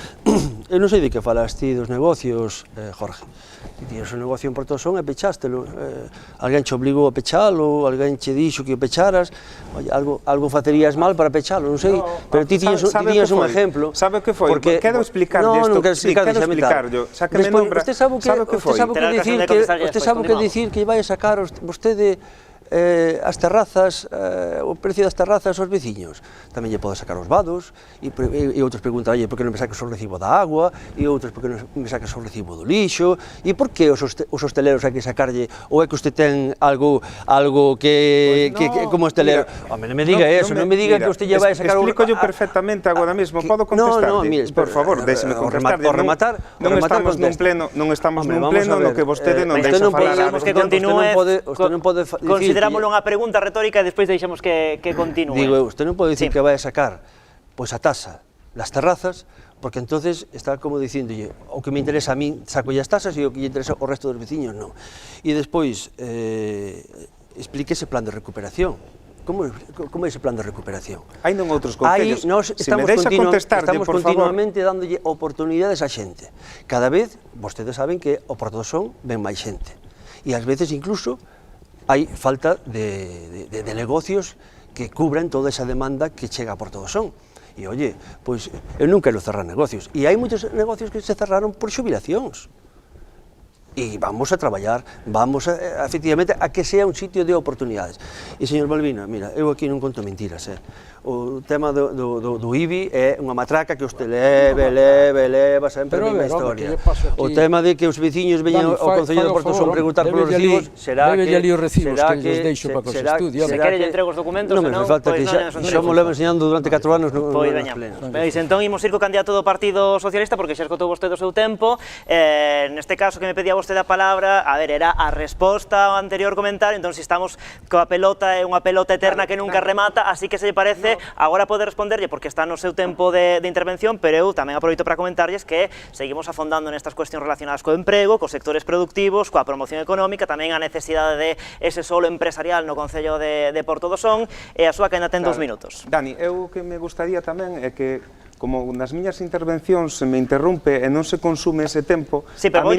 eu non sei de que falas ti dos negocios, Jorge. Ti tienes un negocio en Porto do Son e pechástelo. Alguén che obligou a pechalo, alguén che dixo que o pecharas. Oye, algo facerías mal para pechalo, non sei, pero ti tiñas un exemplo. Sabe o que foi? Quero explicarlle isto. Non quero explicarlle. Xa que me nombra, sabe o que foi? Usted sabe o que dicir que vai a sacar vostede as terrazas, o precio das terrazas aos veciños. Tamén lle pode sacar os vados, e outros preguntan, por que non me sacas o recibo da agua, e outros, por que non me sacas o recibo do lixo, e por que os hosteleros hai que sacarlle, ou é que usted ten algo que como hostelero? Home, non me diga eso, non me diga que usted lle vai sacar o... Explico yo perfectamente agora mesmo, podo contestarlle? Por favor, déxeme contestarlle. Non estamos nun pleno no que vostede non deixa falar. Que continúe, considerámoslo unha pregunta retórica e despois deixamos que continúe. Digo, usted non pode dicir que vai a sacar a tasa das terrazas, porque entonces está como dicindolle, o que me interesa a min saco as tasas e o que lle interesa ao resto dos veciños non. E despois, explique ese plan de recuperación. Como é ese plan de recuperación? Hai non outros concellos. Estamos continuamente dándolle oportunidades a xente. Cada vez, vostedes saben que o Porto do Son ven máis xente. E ás veces incluso hai falta de negocios que cubran toda esa demanda que chega a Porto do Son. E, oye, pois, eu non quero cerrar negocios. E hai moitos negocios que se cerraron por xubilacións. E vamos a traballar, vamos efectivamente a que sea un sitio de oportunidades. E, señor Balbina, mira, eu aquí non conto mentiras, o tema do IBI é unha matraca que usted leva sempre a mesma historia. O tema de que os veciños veñan ao Concello de Porto Son preguntar polos recibos, será que... Leve ali os recibos que lles deixo para que os estudie. Se quere lle entrego os documentos, non me falta que xa mo levo enseñando durante 4 anos nos plenos. Pois entón imos ir co candidato do Partido Socialista, porque xa esgotou vostede o seu tempo. Neste caso que me pedía vostede a palabra, a ver, era a resposta ao anterior comentario, entón se estamos coa pelota, é unha pelota eterna que nunca remata, así que se lle parece, agora pode responderlle porque está no seu tempo de intervención, pero eu tamén aproveito para comentarlles que seguimos afondando nestas cuestións relacionadas co emprego, cos sectores productivos, coa promoción económica, tamén a necesidade de ese solo empresarial no Concello de Porto do Son, e a súa que ainda ten 2 minutos. Dani, eu que me gustaría tamén é que como nas miñas intervencións se me interrumpe e non se consume ese tempo, a mí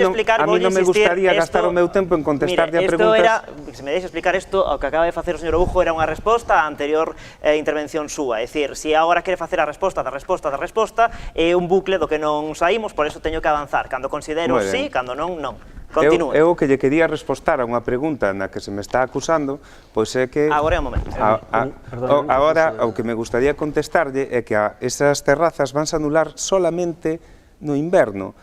non me gustaría gastar o meu tempo en contestarlle a preguntas. Se me deixa explicar isto, o que acaba de facer o señor Obujo era unha resposta á anterior intervención súa, é dicir, se agora quere facer a resposta da resposta da resposta, é un bucle do que non saímos, por eso teño que avanzar, cando considero sí, cando non, non. Continúe. Eu que lle quería respostar a unha pregunta na que se me está acusando, pois é que... Agora é o momento. Agora, o que me gustaría contestarlle é que esas terrazas vanse anular solamente no inverno.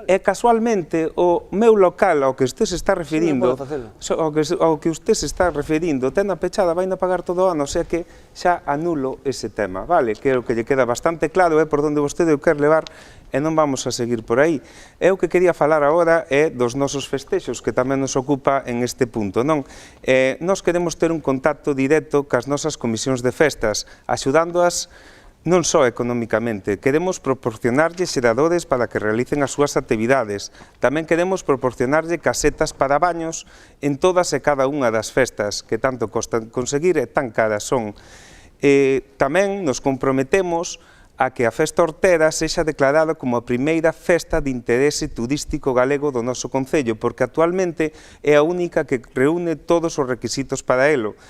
E casualmente o meu local ao que usted se está referindo, ao que usted se está referindo, ten a pechada, vai a pagar todo o ano, o sea que xa anulo ese tema, vale? Que é o que lle queda bastante claro, é por onde vostede o quer levar e non vamos a seguir por aí. E o que quería falar agora é dos nosos festexos, que tamén nos ocupa en este punto, non? Nós queremos ter un contacto directo cas nosas comisións de festas, axudándoas non só económicamente, queremos proporcionarlle xeradores para que realicen as súas actividades, tamén queremos proporcionarlle casetas para baños en todas e cada unha das festas que tanto costan conseguir e tan caras son. Tamén nos comprometemos a que a Festa Hortera sexa declarada como a primeira festa de interese turístico galego do noso concello, porque actualmente é a única que reúne todos os requisitos para elo.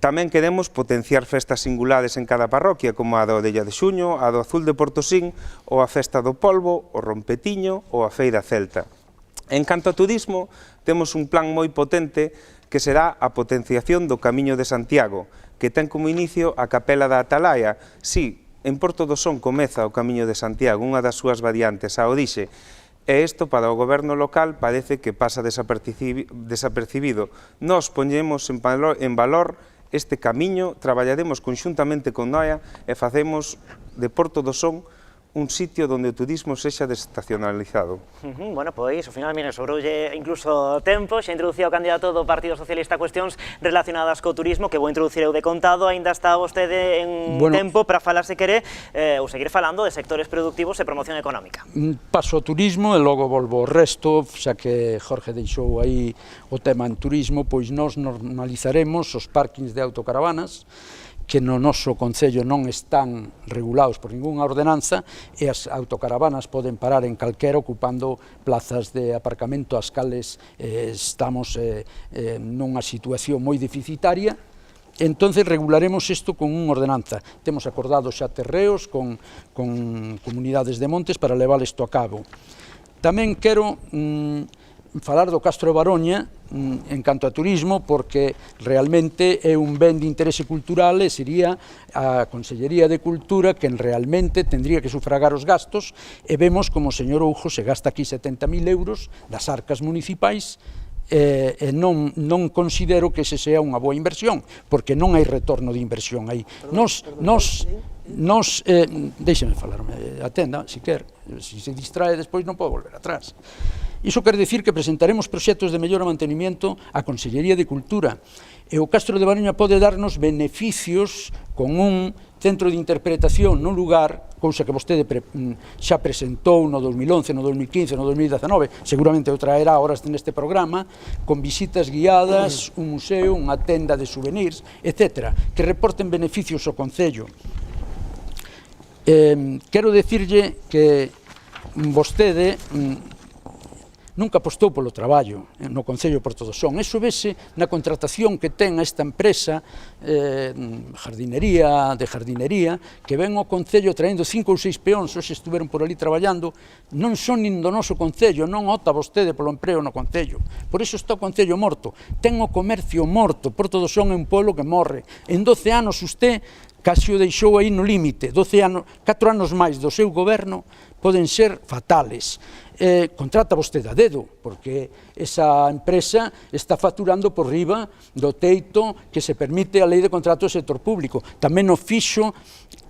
Tamén queremos potenciar festas singulares en cada parroquia, como a da Odella de Xuño, a do Azul de Portosín, ou a Festa do Polvo, o Rompetiño ou a Feira Celta. En canto a turismo, temos un plan moi potente que será a potenciación do Camiño de Santiago, que ten como inicio a Capela da Atalaya. Sí, en Porto do Son comeza o Camiño de Santiago, unha das súas variantes, a Orixe, e isto para o goberno local parece que pasa desapercibido. Nós poñemos en valor este camiño, traballaremos conxuntamente con Noia e facemos de Porto do Son un sitio onde o turismo sexa desestacionalizado. Bueno, pois, ao final, mire, sobroulle incluso tempo, xa introducía o candidato do Partido Socialista cuestións relacionadas co turismo, que vou introducir eu de contado, aínda está vostede en tempo para falar, se quere, ou seguir falando de sectores productivos e promoción económica. Paso ao turismo e logo volvo ao resto, xa que Jorge deixou aí o tema en turismo, pois nós normalizaremos os parkings de autocaravanas, que no noso Concello non están regulados por ningunha ordenanza e as autocaravanas poden parar en calquera ocupando plazas de aparcamento as cales estamos nunha situación moi deficitaria. Entonces regularemos isto con unha ordenanza. Temos acordado xa terreos con comunidades de montes para levar isto a cabo. Tamén quero falar do Castro de Baroña, en canto a turismo, porque realmente é un ben de interese cultural e sería a Consellería de Cultura quen realmente tendría que sufragar os gastos, e vemos como o señor Oujo se gasta aquí 70.000 euros das arcas municipais, e non considero que ese sea unha boa inversión, porque non hai retorno de inversión aí. Deixeme falarme, atenda, se quer, se se distrae despois non pode volver atrás. Iso quer dicir que presentaremos proxectos de mellora e mantenimiento á Consellería de Cultura, e o Castro de Baroña pode darnos beneficios con un centro de interpretación no lugar, cousa que vostede xa presentou no 2011, no 2015, no 2019, seguramente o traerá horas neste programa, con visitas guiadas, un museo, unha tenda de souvenirs, etc., que reporten beneficios ao Concello. Quero dicirlle que vostede nunca apostou polo traballo no Concello de Porto do Son. Eso vese na contratación que ten esta empresa de jardinería, que ven ao Concello traendo 5 ou 6 peóns, hoxe estuveron por ali traballando, non son nin do noso Concello, non opta vostede polo emprego no Concello. Por iso está o Concello morto. Ten o comercio morto. Porto do Son é un pueblo que morre. En 12 anos usted casi o deixou aí no límite. 4 anos máis do seu goberno poden ser fatales. Contrata vostede a dedo, porque esa empresa está facturando por riba do teito que se permite a lei de contrato do sector público. Tamén o fixo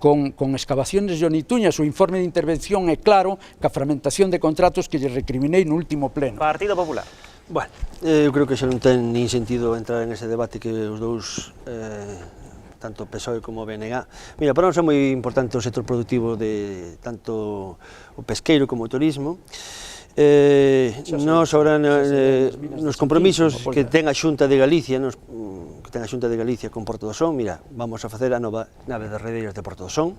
con excavaciones de Onituñas. O informe de intervención é claro que a fragmentación de contratos que lle recriminei no último pleno. Partido Popular. Bueno, eu creo que xa non ten nin sentido entrar en ese debate que os dous tanto PSOE como BNG. Mira, para nós é moi importante o sector productivo de tanto o pesqueiro como o turismo. Nós agora nos compromisos que ten a Xunta de Galicia, con Porto do Son, mira, vamos a facer a nova nave de redeiras de Porto do Son,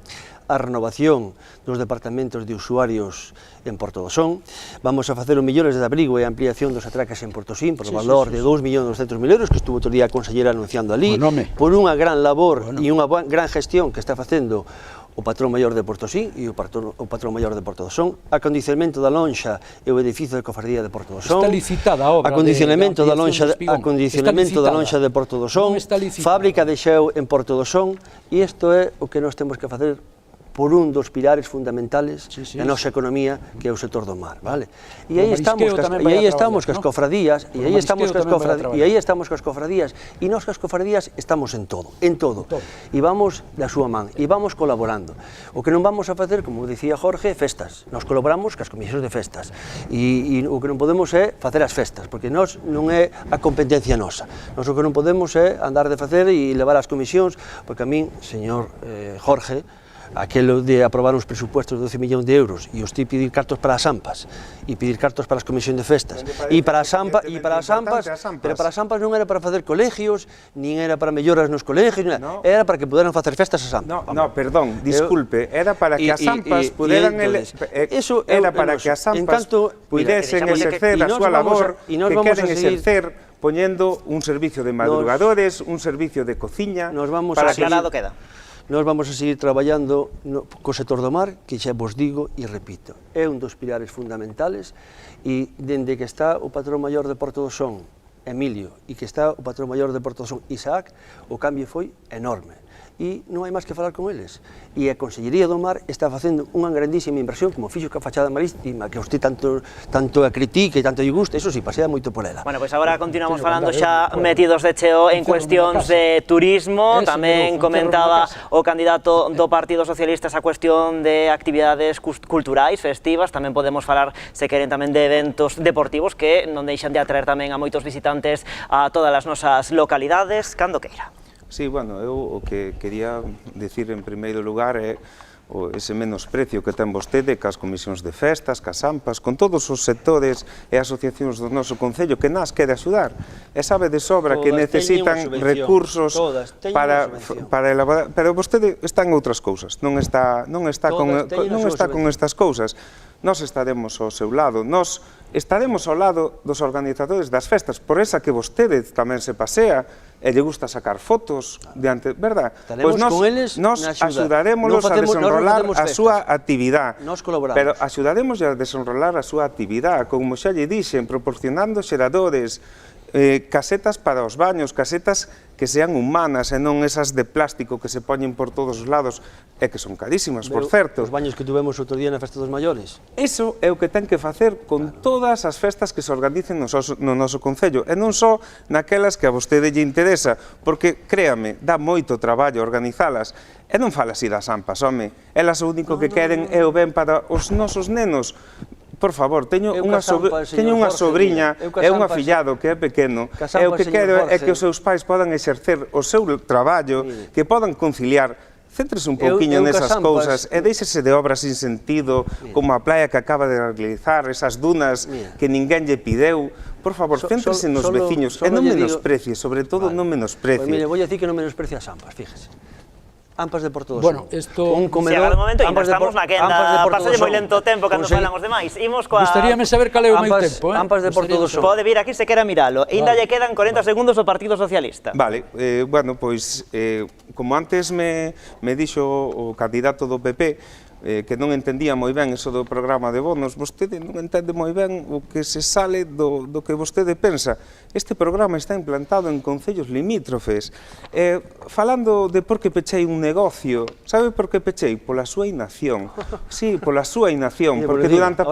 a renovación dos departamentos de usuarios en Porto do Son, vamos a facer os millores de abrigo e a ampliación dos atraques en Portosín por valor de 2.200.000 euros, que estuvo outro día a consellera anunciando ali, por unha gran labor e unha gran gestión que está facendo o patrón maior de Portosín e o patrón maior de Porto do Son, acondicionamento da lonxa e o edificio de cofradía de Porto do Son, está licitada a obra acondicionamento da lonxa de Porto do Son, fábrica de xeo en Porto do Son, e isto é o que nós temos que facer por un dos pilares fundamentales da nosa economía, que é o sector do mar, vale? E aí estamos cas cofradías, e aí estamos cas cofradías, e nós cas cofradías estamos en todo, e vamos da súa man, e vamos colaborando. O que non vamos a facer, como dicía Jorge, festas. Nós colaboramos cas comisións de festas, e o que non podemos é facer as festas, porque nós non é a competencia nosa. Nós o que non podemos é andar de facer e levar as comisións, porque a min, señor Jorge, aquelo de aprobar uns presupuestos de 12 millóns de euros e os ti pedir cartos para as AMPAs e pedir cartos para as comisións de festas e para as AMPAs, pero para as AMPAs non era para facer colegios, nin era para melloras nos colegios, era para que puderan facer festas as AMPAs. No, perdón, disculpe, era para que as AMPAs puderan era para que as AMPAs pudesen exercer a súa labor que queren exercer poñendo un servicio de madrugadores, un servicio de cociña, para aclarado queda. Nós vamos a seguir traballando co sector do mar, que xa vos digo e repito, é un dos pilares fundamentales, e dende que está o patrón maior de Porto do Son, Emilio, e que está o patrón maior de Porto do Son, Isaac, o cambio foi enorme. E non hai máis que falar con eles. E a Consellería do Mar está facendo unha grandísima inversión, como fixo que a fachada marítima, que usted tanto a critique e tanto lle gusta, eso sí, pasea moito por ela. Bueno, pois agora continuamos falando xa metidos de cheo en cuestións de turismo, tamén comentaba o candidato do Partido Socialista esa cuestión de actividades culturais, festivas, tamén podemos falar, se queren, tamén de eventos deportivos que non deixan de atraer tamén a moitos visitantes a todas as nosas localidades, cando queira. Sí, bueno, eu o que quería dicir en primeiro lugar é ese menosprecio que ten vostede cas comisións de festas, cas AMPAs, con todos os sectores e asociacións do noso Concello que nas quere axudar. E sabe de sobra que necesitan recursos para elaborar, pero vostede está en outras cousas, non está con estas cousas. Nós estaremos ao seu lado, nós estaremos ao lado dos organizadores das festas, por esa que vostede tamén se pasea e lle gusta sacar fotos diante, verdad? Pois nós axudarémolos a desenrolar a súa actividade, pero axudaremos a desenrolar a súa actividade, como xa lle dixen, proporcionando xeradores, casetas para os baños, casetas que sean humanas e non esas de plástico que se poñen por todos os lados e que son carísimas, por certo. Os baños que tuvemos outro día na Festa dos Maiores. Iso é o que ten que facer con todas as festas que se organicen no noso concello, e non só naquelas que a vostede lle interesa, porque, créame, dá moito traballo organizalas, e non fala así das AMPAs, home, elas o único que queren é o ben para os nosos nenos. Por favor, teño unha sobrinha e un afillado que é pequeno, e o que quero é que os seus pais podan exercer o seu traballo, que podan conciliar. Céntrese un pouquiño nesas cousas e deixese de obras sin sentido, como a playa que acaba de realizar, esas dunas que ninguén lle pideu. Por favor, céntrese nos veciños e non menosprecie, sobre todo non menosprecie. Mire, vou a decir que non menosprecie as AMPAs, fíjese. AMPAs de Porto do Son. Bueno, esto... Un comedor... Se agora momento, ainda estamos na quenda, pasalle moi lento o tempo cando falan os demais. Imos coa... Gustaríame saber cal é o meu tempo, AMPAs de Porto do Son. Pode vir aquí se quera miralo. Ainda lle quedan 40 segundos ao Partido Socialista. Vale, bueno, pois, como antes me dixo o candidato do PP, que non entendía moi ben eso do programa de bonos, vostede non entende moi ben o que se sale do que vostede pensa. Este programa está implantado en concellos limítrofes. Falando de por que pechei un negocio, sabe por que pechei? Pola súa inacción. Sí, pola súa inacción, porque durante a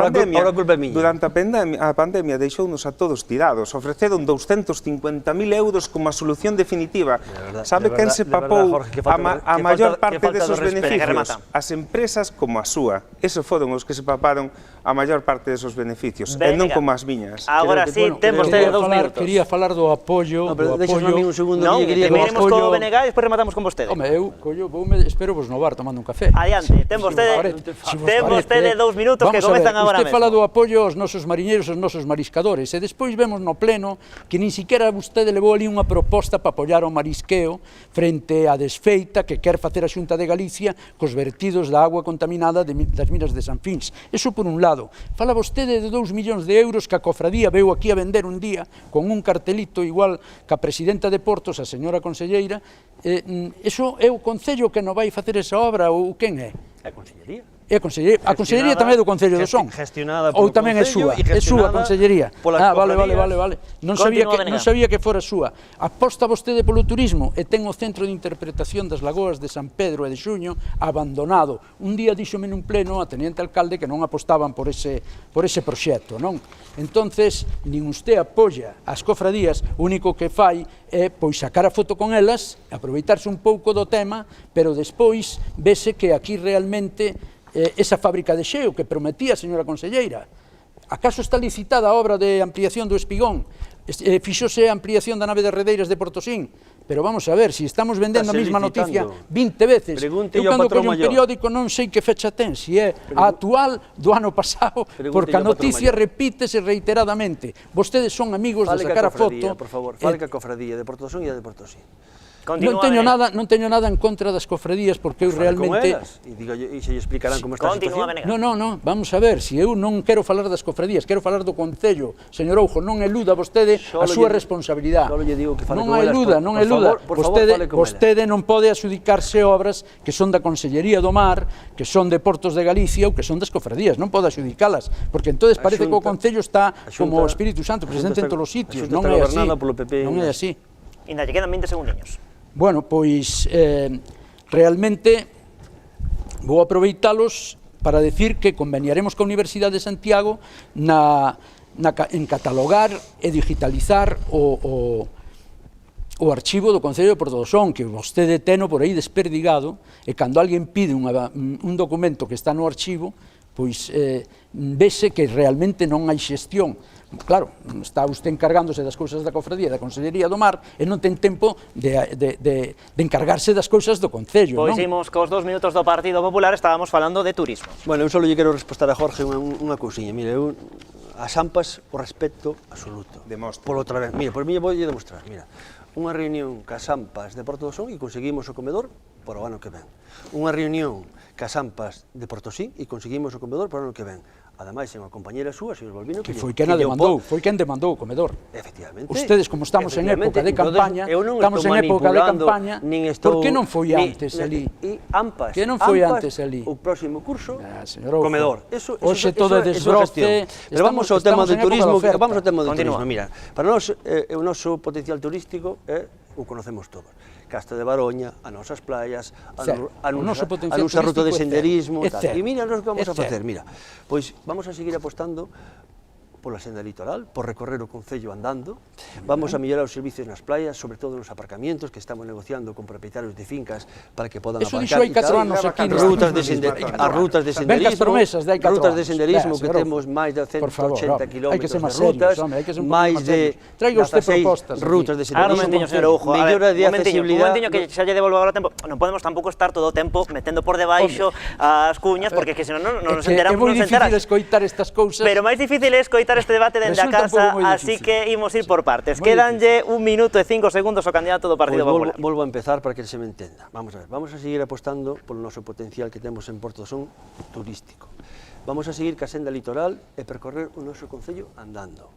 pandemia deixounos a todos tirados. Ofreceron 250.000 euros como a solución definitiva. Sabe quen se papou a maior parte desos beneficios? As empresas como a súa. Esos foron os que se paparon a maior parte desos beneficios, e non como as miñas. Agora sí, ten vostede 2 minutos. Quería falar do apoio... No, pero deixas a mí un segundo. Non, primeiremos co BNG e despois rematamos con vostede. Home, eu, espero vos no bar tomando un café. Adiante, ten vostede 2 minutos que comezan agora mesmo. Usted fala do apoio aos nosos mariñeiros, aos nosos mariscadores, e despois vemos no pleno que nin siquiera vostede levou ali unha proposta para apoiar o marisqueo frente á desfeita que quer facer a Xunta de Galicia cos vertidos da agua contaminada das minas de San Fins. Eso por un lado. Fala vostede de 2 millóns de euros que a cofradía veu aquí a vender un día con un cartelito igual que a presidenta de Portos, a señora conselleira. Eso é o Concello que non vai facer esa obra ou quen é? A Consellería. A Consellería tamén é do Concello do Son. Ou tamén é súa, a Consellería. Vale. Non sabía que fora súa. Aposta vostede polo turismo e ten o Centro de Interpretación das Lagoas de San Pedro e de Xuño abandonado. Un día díxome nun pleno a teniente alcalde que non apostaban por ese proxecto, non? Entonces, nin usted apoia as cofradías, o único que fai é pois sacar a foto con elas, aproveitarse un pouco do tema, pero despois vese que aquí realmente esa fábrica de xeo que prometía a señora conselleira. Acaso está licitada a obra de ampliación do Espigón? Fixose a ampliación da nave de Redeiras de Portosín? Pero vamos a ver, se estamos vendendo a mesma noticia 20 veces, eu cando collo un periódico non sei que fecha ten, se é a actual do ano pasado, porque a noticia repítese reiteradamente. Vostedes son amigos de sacar a foto. Por favor, fale que a cofradía de Porto do Son e a de Portosín. Non teño nada en contra das cofradías, porque eu realmente... E se lle explicarán como está a situación. Non, vamos a ver, se eu non quero falar das cofradías, quero falar do Concello. Señor Oujo, non eluda vostede a súa responsabilidade. Non eluda. Vostede non pode adxudicarse obras que son da Consellería do Mar, que son de Portos de Galicia ou que son das cofradías. Non pode adxudicalas, porque entonces parece que o Concello está como o Espírito Santo, presente en todos os sitios. Non é así. Non é así. Ainda lle quedan 20 segundiños. Bueno, pois realmente vou aproveitalos para decir que conveniaremos coa Universidade de Santiago en catalogar e digitalizar o archivo do Concello de Porto do Son, que vostede teno por aí desperdigado, e cando alguén pide un documento que está no archivo, pois vese que realmente non hai xestión. Claro, está usted encargándose das cousas da cofradía da Consellería do Mar e non ten tempo de encargarse das cousas do Concello, non? Pois imos cos 2 minutos do Partido Popular, estábamos falando de turismo. Bueno, eu só lle quero respostar a Jorge unha cousiña. Mire, eu as AMPAs o respeto absoluto. Por outra vez. Mire, por mí vou lle demostrar. Mira, unha reunión cas AMPAs de Porto do Son e conseguimos o comedor por o ano que ven. Unha reunión cas AMPAs de Portosín e conseguimos o comedor por o ano que ven. ademais, é unha compañera súa, señor Balbino, que foi quen demandou, foi quen demandou o comedor. Efectivamente. Ustedes, como estamos en época de campaña, por que non foi antes ali? AMPAS, que non foi antes ali? O próximo curso, comedor. Hoxe todo é desbroce. Pero vamos ao tema do turismo, mira, para nós o noso potencial turístico o conocemos todos. Castro de Baroña, as nosas playas, a nosa ruta de senderismo, e mira, nos que vamos a facer, mira, pois vamos a seguir apostando pola senda litoral, por recorrer o Concello andando, vamos a mellorar os servicios nas playas, sobre todo nos aparcamientos, que estamos negociando con propietarios de fincas para que podan aparcar. Eso dixo hai 4 anos aquí. As rutas de senderismo, que temos máis de 180 kilómetros de rutas, máis de 16 rutas de senderismo. Ahora un momentiño, señor Ujo, un momentiño que xa lle devolvo agora o tempo. Non podemos tampouco estar todo o tempo metendo por debaixo as cuñas, porque que senón non nos enteramos, non se enteran. É moi difícil escoitar estas cousas. Pero máis difícil é escoitar este debate dentro da casa, así que imos ir por partes. Quédanlle 1 minuto e 5 segundos ao candidato do Partido Popular. Volvo a empezar para que se me entenda. Vamos a ver, vamos a seguir apostando polo noso potencial que temos en Porto do Son turístico. Vamos a seguir ca senda litoral e percorrer o noso concello andando.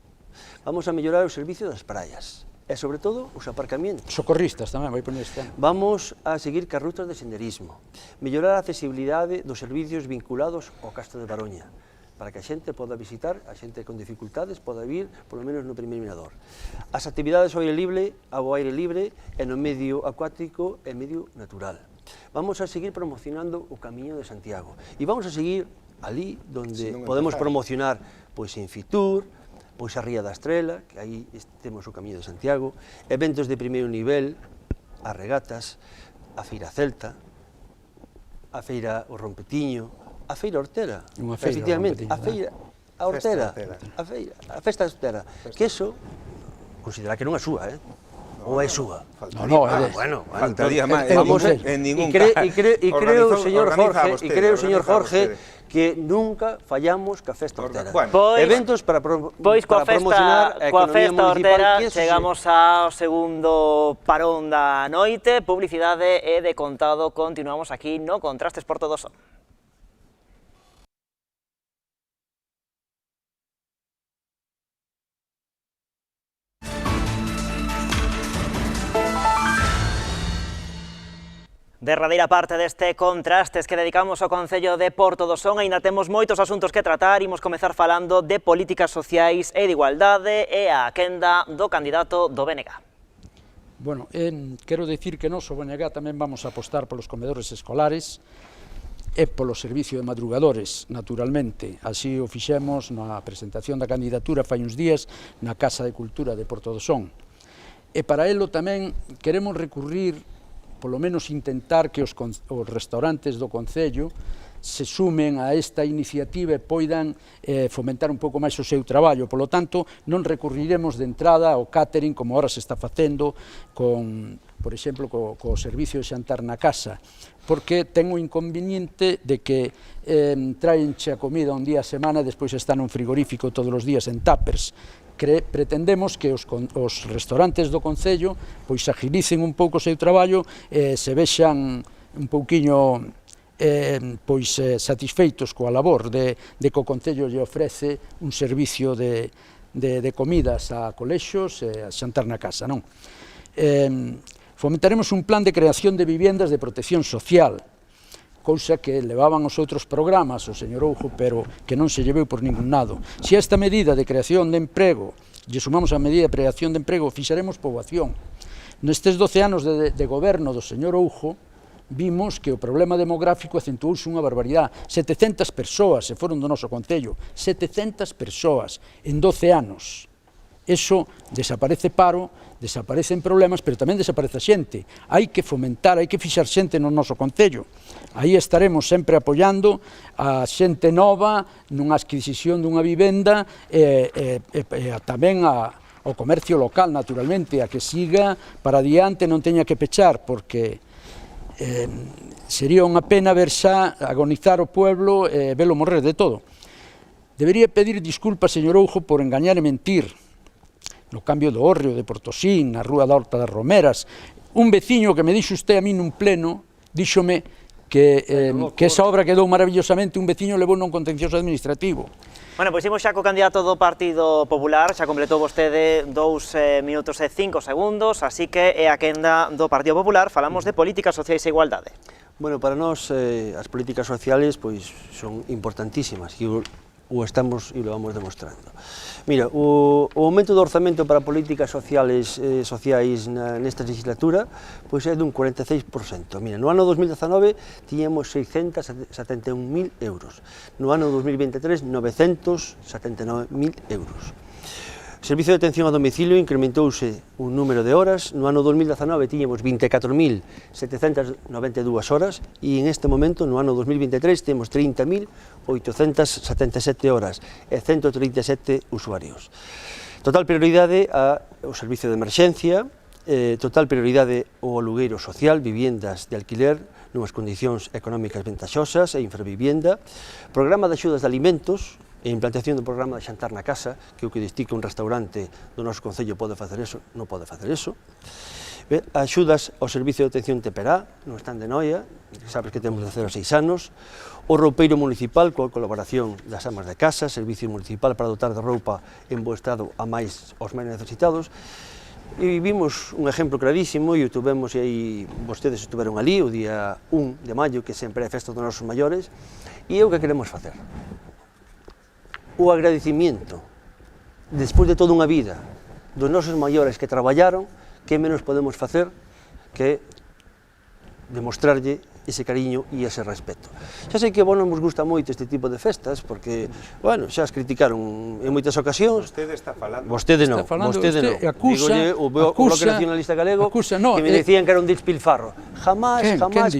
Vamos a mellorar o servicio das praias e, sobre todo, os aparcamientos. Socorristas tamén, vai poner este ano. Vamos a seguir ca rutas de senderismo, mellorar a accesibilidade dos servicios vinculados ao Castro de Baroña, para que a xente poda visitar, a xente con dificultades poda vir, polo menos no primeiro mirador. As actividades ao aire libre e no medio acuático e medio natural. Vamos a seguir promocionando o Camiño de Santiago e vamos a seguir ali donde podemos promocionar pois en Fitur, pois a Ría da Estrela, que aí temos o Camiño de Santiago, eventos de primeiro nivel, as regatas, a Feira Celta, a Feira o Rompetiño, a Feira Hortera, efectivamente, a Festa Hortera, que eso, considera que non é súa, ou é súa? Non, bueno, faltaría máis, en ningún caso. E creo, señor Jorge, que nunca fallamos ca Festa Hortera. Eventos para promocionar a economía municipal. Chegamos ao segundo parón da noite, publicidade e de contado. Continuamos aquí no Contrastes por Todo Son. Derradeira parte deste Contrastes que dedicamos ao Concello de Porto do Son. Ainda temos moitos asuntos que tratar. Imos comezar falando de políticas sociais e de igualdade e a quenda do candidato do BNG. Bueno, quero dicir que nós, o BNG, tamén vamos a apostar polos comedores escolares e polo servicio de madrugadores, naturalmente. Así o fixemos na presentación da candidatura fai uns días na Casa de Cultura de Porto do Son. E para elo tamén queremos recurrir, polo menos intentar que os restaurantes do Concello se sumen a esta iniciativa e poidan fomentar un pouco máis o seu traballo. Polo tanto, non recurriremos de entrada ao catering como ahora se está facendo con, por exemplo, co servicio de xantar na casa, porque ten o inconveniente de que traenche a comida un día a semana e despois está nun frigorífico todos os días en tuppers. Pretendemos que os restaurantes do Concello pois agilicen un pouco o seu traballo e se vexan un pouquiño satisfeitos coa labor de que o Concello lle ofrece un servicio de comidas a colexios e a xantar na casa, non? Fomentaremos un plan de creación de viviendas de protección social, cousa que levaban os outros programas, o señor Oujo, pero que non se lleveu por ningún lado. Se a esta medida de creación de emprego, lle sumamos a medida de creación de emprego, fixaremos poboación. Nestes 12 anos de goberno do señor Oujo, vimos que o problema demográfico acentuouse unha barbaridade. 700 persoas se foron do noso Concello, 700 persoas en 12 anos. Eso desaparece paro, desaparecen problemas, pero tamén desaparece a xente. Hai que fomentar, hai que fixar xente no noso Concello. Aí estaremos sempre apoiando a xente nova nunha adquisición dunha vivenda e tamén ao comercio local, naturalmente, a que siga para adiante, non teña que pechar, porque sería unha pena ver xa agonizar o pueblo e velo morrer de todo. Debería pedir disculpas, señor Oujo, por engañar e mentir. No cambio do hórreo de Portosín, na Rúa da Horta das Romeras, un veciño que me dixo usted a mí nun pleno, díxome que esa obra quedou maravillosamente, un veciño levou non contencioso administrativo. Bueno, pois imos xa co candidato do Partido Popular, xa completou vostede 2 minutos e 5 segundos, así que é a quenda do Partido Popular, falamos de políticas sociais e igualdade. Bueno, para nós as políticas sociales pois son importantísimas e o estamos e lo vamos demostrando. Mira, o aumento do orzamento para políticas sociais nesta legislatura pois é dun 46%. Mira, no ano 2019 tiñamos 671.000 euros, no ano 2023 979.000 euros. O Servicio de Atención a Domicilio incrementouse un número de horas, no ano 2019 tiñamos 24.792 horas e en este momento, no ano 2023, temos 30.877 horas e 137 usuarios. Total prioridade ao servicio de emerxencia, total prioridade ao alugueiro social, viviendas de alquiler, nunhas condicións económicas ventaxosas e infravivienda, programa de axudas de alimentos, e implantación do programa de xantar na casa, que é o que distingue un restaurante do noso concello pode facer eso, non pode facer eso. Axudas ao servicio de atención Teperá, no stand de Noia, sabes que temos de 0 a 6 anos, o roupeiro municipal, coa colaboración das amas de casa, servicio municipal para dotar de roupa en bo estado aos máis necesitados. E vimos un exemplo clarísimo, e o tuvemos, e aí vostedes estuveron ali, o día 1 de maio, que sempre é festa dos nosos maiores, e é o que queremos facer. O agradecimiento, despois de toda unha vida, dos nosos maiores que traballaron, que menos podemos facer que demostrarlle ese cariño e ese respeto. Xa sei que vos non vos gusta moito este tipo de festas, porque, bueno, xa as criticaron en moitas ocasións. Vostede está falando. Vostede non, vostede non. Dígolle o Bloque Nacionalista Galego que me decían que era un despilfarro. Jamás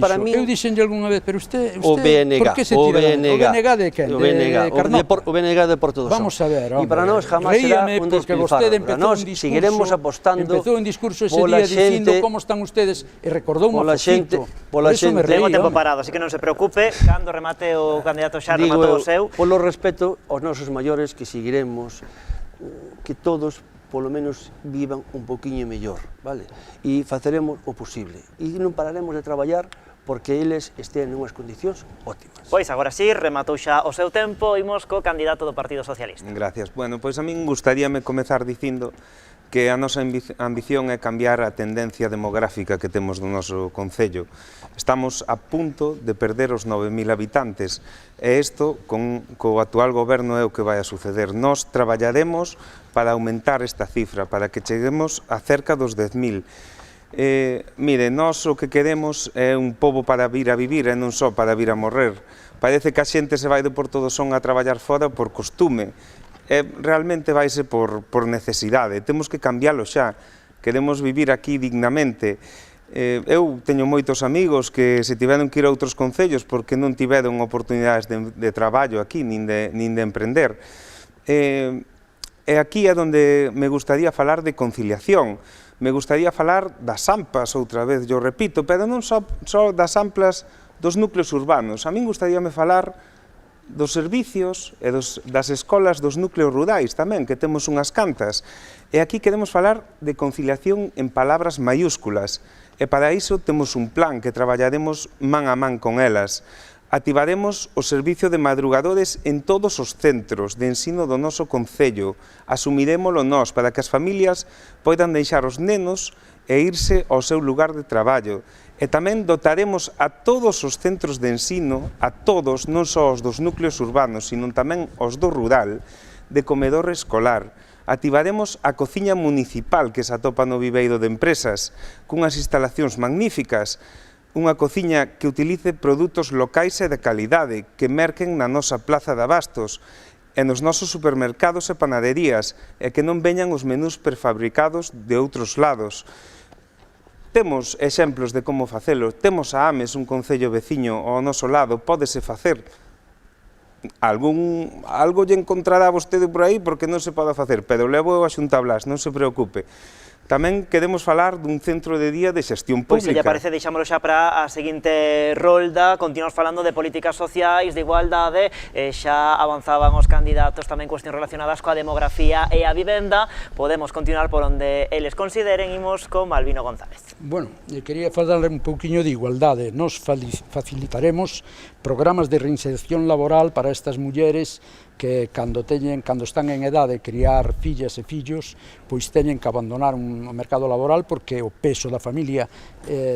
para mí... Eu dixenlle algunha vez, pero usted o BNG, por que se tira? O BNG de quen? O BNG de Portodosón. Vamos a ver, hombre. E para nós jamás será un despilfarro. Para nós seguiremos apostando empezou un discurso ese día dicindo como están ustedes e recordou un focito. Pola xente. Tengo tempo parado, así que non se preocupe, cando remate o candidato xa rematou o seu. Polo respeto aos nosos maiores, que seguiremos, que todos polo menos vivan un poquinho mellor, vale? E faceremos o posible. E non pararemos de traballar porque eles estén en unhas condicións óptimas. Pois agora sí, rematou xa o seu tempo, imos co candidato do Partido Socialista. Gracias. Bueno, pois a min gustaríame comezar dicindo que a nosa ambición é cambiar a tendencia demográfica que temos no noso concello. Estamos a punto de perder os 9.000 habitantes e isto, co actual goberno, é o que vai a suceder. Nós traballaremos para aumentar esta cifra, para que cheguemos a cerca dos 10.000. Mire, nós o que queremos é un pobo para vir a vivir e non só para vir a morrer. Parece que a xente se vai de Portodosón a traballar fora por costume, realmente vaise por necesidade, temos que cambiálo xa, queremos vivir aquí dignamente. Eu teño moitos amigos que se tiveron que ir a outros concellos porque non tiveron oportunidades de traballo aquí, nin de emprender. E aquí é onde me gustaría falar de conciliación, me gustaría falar das AMPAs outra vez, yo repito, pero non só das AMPAs dos núcleos urbanos, a min gustaríame falar dos servicios e das escolas dos núcleos rurais tamén, que temos unhas cantas. E aquí queremos falar de conciliación en palabras maiúsculas, e para iso temos un plan que traballaremos man a man con elas. Activaremos o servicio de madrugadores en todos os centros de ensino do noso concello. Asumiremoslo nós para que as familias poidan deixar os nenos e irse ao seu lugar de traballo. E tamén dotaremos a todos os centros de ensino, a todos, non só os dos núcleos urbanos, sino tamén os do rural, de comedor escolar. Activaremos a cociña municipal que se atopa no viveiro de empresas, cunhas instalacións magníficas, unha cociña que utilice produtos locais e de calidade, que merquen na nosa plaza de abastos, e nos nosos supermercados e panaderías, e que non veñan os menús prefabricados de outros lados. Temos exemplos de como facelo, temos a Ames, un concello veciño ao noso lado, pódese facer. Algo lle encontrará vostede por aí porque non se pode facer, pero levo a Xunta Blas, non se preocupe. Tamén queremos falar dun centro de día de xestión Pois, se lle pública. parece, deixámoslo xa para a seguinte rolda. Continuamos falando de políticas sociais, de igualdade, xa avanzaban os candidatos tamén cuestións relacionadas coa demografía e a vivenda. Podemos continuar por onde eles consideren. Imos con Malvino González. Bueno, quería falar un pouquiño de igualdade. Nos facilitaremos programas de reinserción laboral para estas mulleres que cando están en edade de criar fillas e fillos, pois teñen que abandonar o mercado laboral porque o peso da familia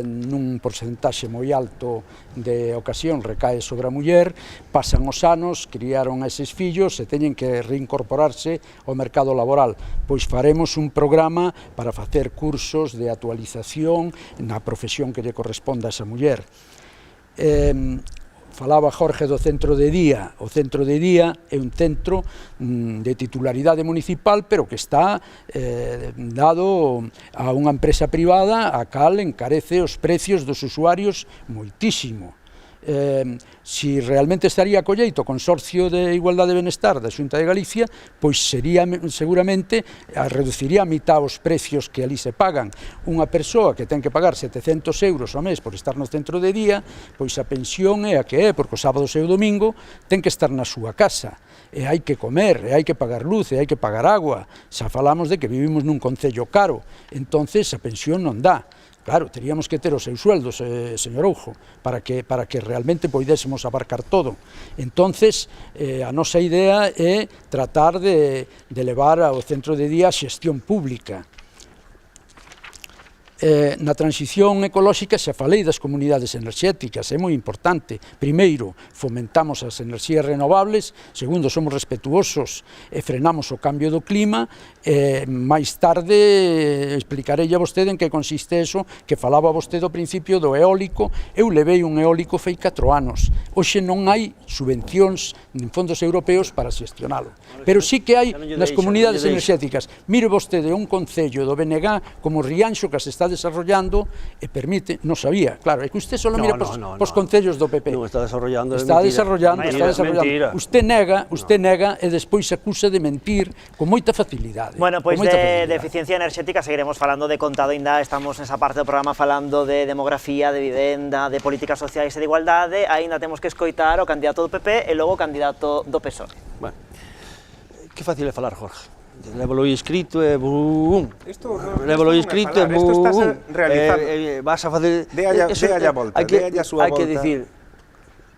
nun porcentaxe moi alto de ocasión recae sobre a muller, pasan os anos, criaron a eses fillos e teñen que reincorporarse ao mercado laboral. Pois faremos un programa para facer cursos de actualización na profesión que lle corresponda a esa muller. Falaba Jorge do centro de día. O centro de día é un centro de titularidade municipal, pero que está dado a unha empresa privada a cal encarece os precios dos usuarios moitísimo. Si realmente estaría colleito o Consorcio de Igualdade e Benestar da Xunta de Galicia, pois sería seguramente reduciría a mitad os precios que ali se pagan. Unha persoa que ten que pagar 700 euros ao mes por estar no centro de día, pois a pensión é a que é, porque o sábado e o domingo ten que estar na súa casa, e hai que comer, e hai que pagar luz, e hai que pagar agua. Xa falamos de que vivimos nun concello caro, entonces a pensión non dá. Claro, teríamos que ter os seus sueldos, señor Oujo, para que realmente poidésemos abarcar todo. Entonces, a nosa idea é tratar de levar ao centro de día a xestión pública. Na transición ecolóxica xa falei das comunidades enerxéticas, é moi importante. Primeiro, fomentamos as enerxías renovables, segundo, somos respetuosos e frenamos o cambio do clima, máis tarde explicarei a vostede en que consiste eso, que falaba vostede ao principio do eólico. Eu levei un eólico fai 4 anos, hoxe non hai subvencións nin fondos europeos para xestionalo, pero sí que hai nas comunidades enerxéticas. Mire vostede un concello do BNG como Rianxo que se está desarrollando e permite, non sabía, claro, é que usted só mira pos concellos do PP. Non está desarrollando, está desarrollando. Usted nega e despois acusa de mentir con moita facilidade. Bueno, pois de eficiencia enerxética seguiremos falando de contado, ainda estamos nesa parte do programa falando de demografía, de vivenda, de políticas sociais e de igualdade. Ainda temos que escoitar o candidato do PP e logo o candidato do PSOE. Bueno, que fácil é falar, Jorge. Lévolo escrito e bum. Lévolo escrito e bum. Isto estás realizando. Vas a facer... Déalle a volta, déalle a súa volta. Hai que dicir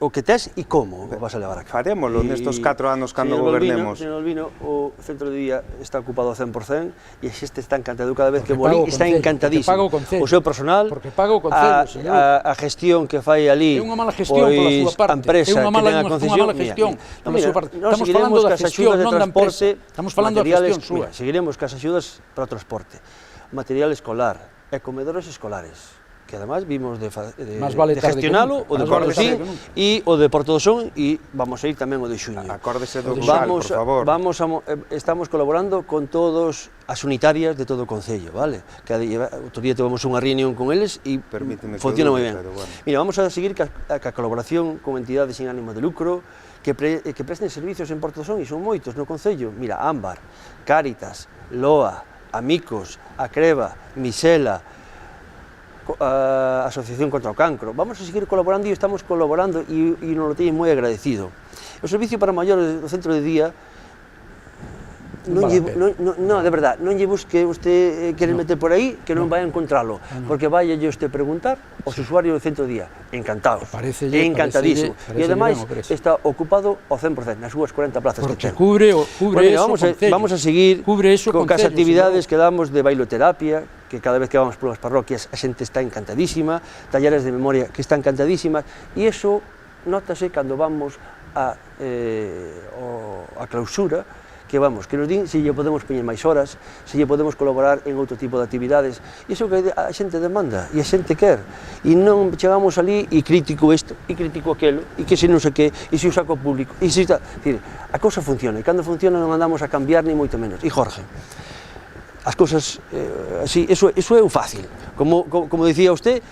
o que tes e como o vas a levar a cabo. Farémolo nestos 4 anos cando gobernemos. Señor Albino, o centro de día está ocupado ao 100% e xeste está encantado cada vez que volí, está encantadísimo. O seu personal, a gestión que fai ali, é unha mala gestión pola súa parte, a empresa que ten a concesión, estamos falando da gestión, non da empresa, estamos falando da gestión súa. Seguiremos cas axudas para o transporte, material escolar e comedores escolares, que además vimos de gestionalo, o de Portosín e o de Portodosón, e vamos a ir tamén o de Xuño. Acórdese do rural, por favor. Estamos colaborando con todos as unitarias de todo o Concello, vale? Que outro día tivemos unha reunión con eles e funciona moi ben. Mira, vamos a seguir ca colaboración con entidades sin ánimo de lucro que presten servicios en Portodosón, e son moitos no Concello. Mira, Ámbar, Cáritas, Loa, Amicos, Acreva, Misela, a Asociación contra o Cancro. Vamos a seguir colaborando e estamos colaborando e nos lo teñen moi agradecido. O servicio para maiores do centro de día non, de verdad, non lle busque usted querer meter por aí que non vai a encontralo, porque vai a usted preguntar aos usuarios do centro de día. Encantados, encantadísimo. E ademais está ocupado ao 100% nas súas 40 plazas que ten. Cubre eso. Vamos a seguir con as actividades que damos de bailoterapia, que cada vez que vamos polas parroquias a xente está encantadísima, talleres de memoria que están encantadísimas, e iso notase cando vamos a clausura, que vamos, que nos din se lle podemos poñer máis horas, se lle podemos colaborar en outro tipo de actividades. Iso que a xente demanda e a xente quer. E non chegamos ali e critico isto, e critico aquelo, e que se non sei que, e se o saco público, e se está... A cousa funciona, e cando funciona non andamos a cambiar ni moito menos. E Jorge, as cousas así, eso é o fácil. como dicía usted,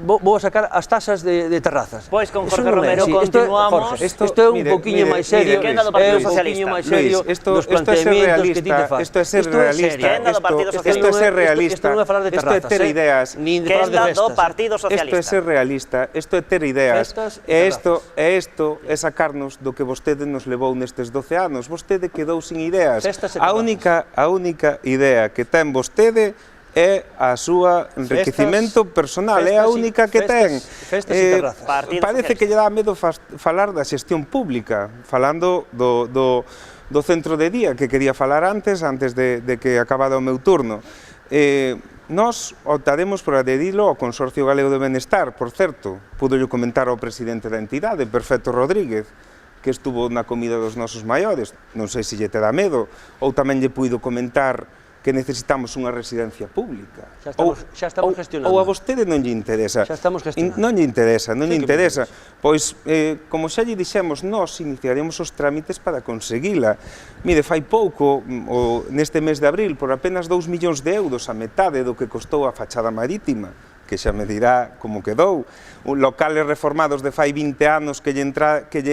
vou a sacar as tasas de terrazas. Pois con Eso Jorge non é Romero así. continuamos. Isto é un poquinho máis serio, Quenda do Partido é un poquinho Socialista. máis serio dos planteamientos que ti te faz. Isto é ser realista, Quenda do Partido isto é ser realista, Isto non é falar de isto é terrazas, ter ideas, nin de falar de Quenda do festas. Partido isto é Socialista. ser realista, isto é ter ideas, Festas e e isto é sacarnos do que vostede nos levou nestes 12 anos. Vostede quedou sin ideas. Festas e A terrazas. única idea que ten vostede é a súa enriquecimento personal, é a única que ten. Festas e terrazas. Partido Parece que lle dá medo falar da xestión pública, falando do centro de día, que quería falar antes de que acabara o meu turno. Nós optaremos por adherilo ao Consorcio Galego de Benestar, por certo, pudo-llo comentar ao presidente da entidade, Perfecto Rodríguez, que estuvo na comida dos nosos maiores, non sei se lle te dá medo, ou tamén lle puido comentar que necesitamos unha residencia pública. Xa estamos gestionando. Ou a vostede non lle interesa. Xa estamos gestionando. Non lle interesa. Pois, como xa lle dixemos, nós iniciaremos os trámites para conseguila. Mire, fai pouco, neste mes de abril, por apenas 2 millóns de euros, a metade do que costou a fachada marítima, que xa me dirá como quedou, locales reformados de fai 20 anos que lle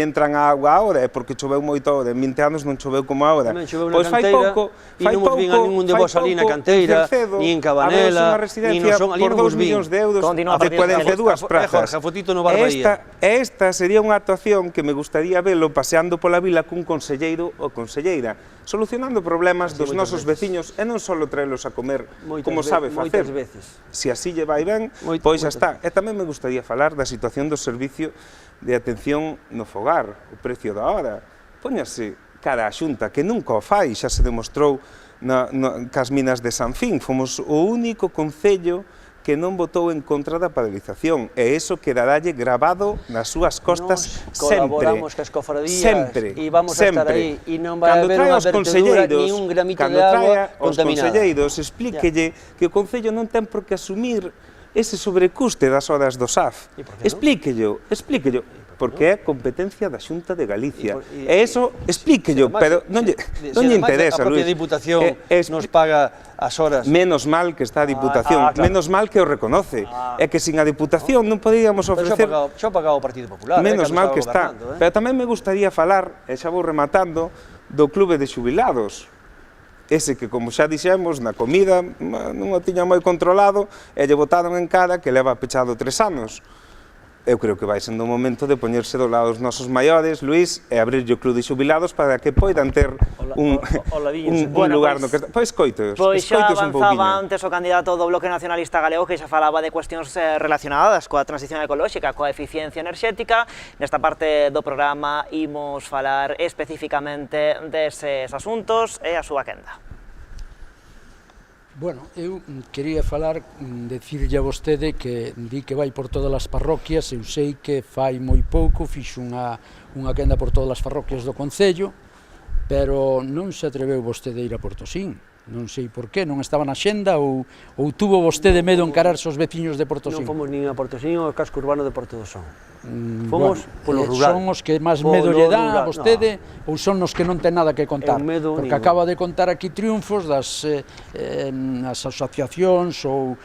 entran a auga agora, é porque choveu moito agora, en 20 anos non choveu como agora. Pois fai pouco, e non vos vin a ningún de vos ali na canteira, ni en Cabanela, ni no son, ali non vos vin. De euros, de 42 prazas. Jorge, fotito no Barbaía. Esta sería unha actuación que me gustaría velo paseando pola vila cun conselleiro ou conselleira, solucionando problemas dos nosos veciños e non só traelos a comer como sabe facer. Se así lle vai ben, pois xa está. E tamén me gustaría falar da situación do servicio de atención no fogar, o precio da hora. Póñase cara a Xunta, que nunca o fai, xa se demostrou cas minas de Sanfín. Fomos o único concello que non votou en contra da paralización, e iso quedarálle grabado nas súas costas sempre. Colaboramos cas cofradías e vamos a estar aí, e non vai haber unha vertedura ni un gramito de agua contaminada. Cando traia os conselleiros, explíquelle que o Concello non ten por que asumir ese sobrecuste das horas do SAF. Explíquello, porque é competencia da Xunta de Galicia. E iso, explíquello, pero non lle interesa, Luis. A propia Diputación nos paga as horas. Menos mal que está a Diputación, menos mal que o reconoce. É que sin a Diputación non podíamos ofrecer... Xa pagaba o Partido Popular. Menos mal que está. Pero tamén me gustaría falar, e xa vou rematando, do Clube de Xubilados. Ese que, como xa dixemos, na comida non o tiña moi controlado e lle botaron en cara que leva pechado 3 anos. Eu creo que vai sendo o momento de poñerse do lado dos nosos maiores, Luís, e abrirlle o Club de Xubilados para que poidan ter un lugar no que... Pois escoitos Pois xa un pouquinho. avanzaba antes o candidato do Bloque Nacionalista Galego que xa falaba de cuestións relacionadas coa transición ecolóxica, coa eficiencia enerxética. Nesta parte do programa imos falar especificamente deses asuntos e a súa quenda. Bueno, eu quería falar, decirlle a vostede que di que vai por todas as parroquias, eu sei que fai moi pouco, fixo unha quenda por todas as parroquias do Concello, pero non se atreveu vostede a ir a Portosín. Non sei por qué, non estaba na xenda ou tuvo vostede medo encararse os veciños de Portosín? Non fomos nin a Portosín ou ao casco urbano de Portodosón. Fomos polo rural. Son os que máis medo lle dá a vostede ou son os que non ten nada que contar? Porque acaba de contar aquí triunfos das asociacións ou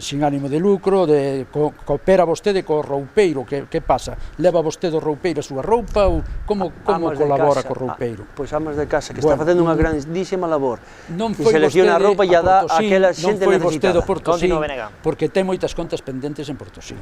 sin ánimo de lucro, coopera vostede co roupeiro, que pasa? Leva vostede o roupeiro a súa roupa ou como colabora co roupeiro? Pois amas de casa, que está facendo unha grandísima labor. Non foi selecciona a roupa e a dá a aquela xente necesitada. Non foi vostede a Portosín, porque ten moitas contas pendentes en Portosín.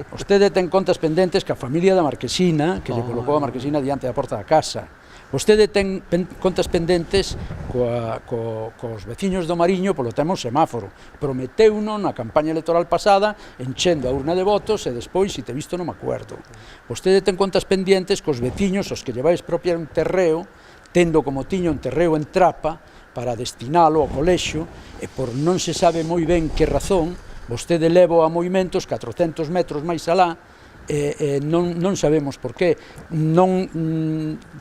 Vostede ten contas pendentes ca familia da Marquesina, que lle colocou a Marquesina diante da porta da casa. Vostede ten contas pendentes cos veciños do Mariño polo tema semáforo. Prometeuno na campaña electoral pasada enchendo a urna de votos e despois, se te visto, non me acuerdo. Vostede ten contas pendentes cos veciños os que lleváis propia un terreo, tendo como tiño un terreo en Trapa para destinalo ao colexio e por non se sabe moi ben que razón vostede leva a movimentos 400 metros máis alá e non sabemos por qué.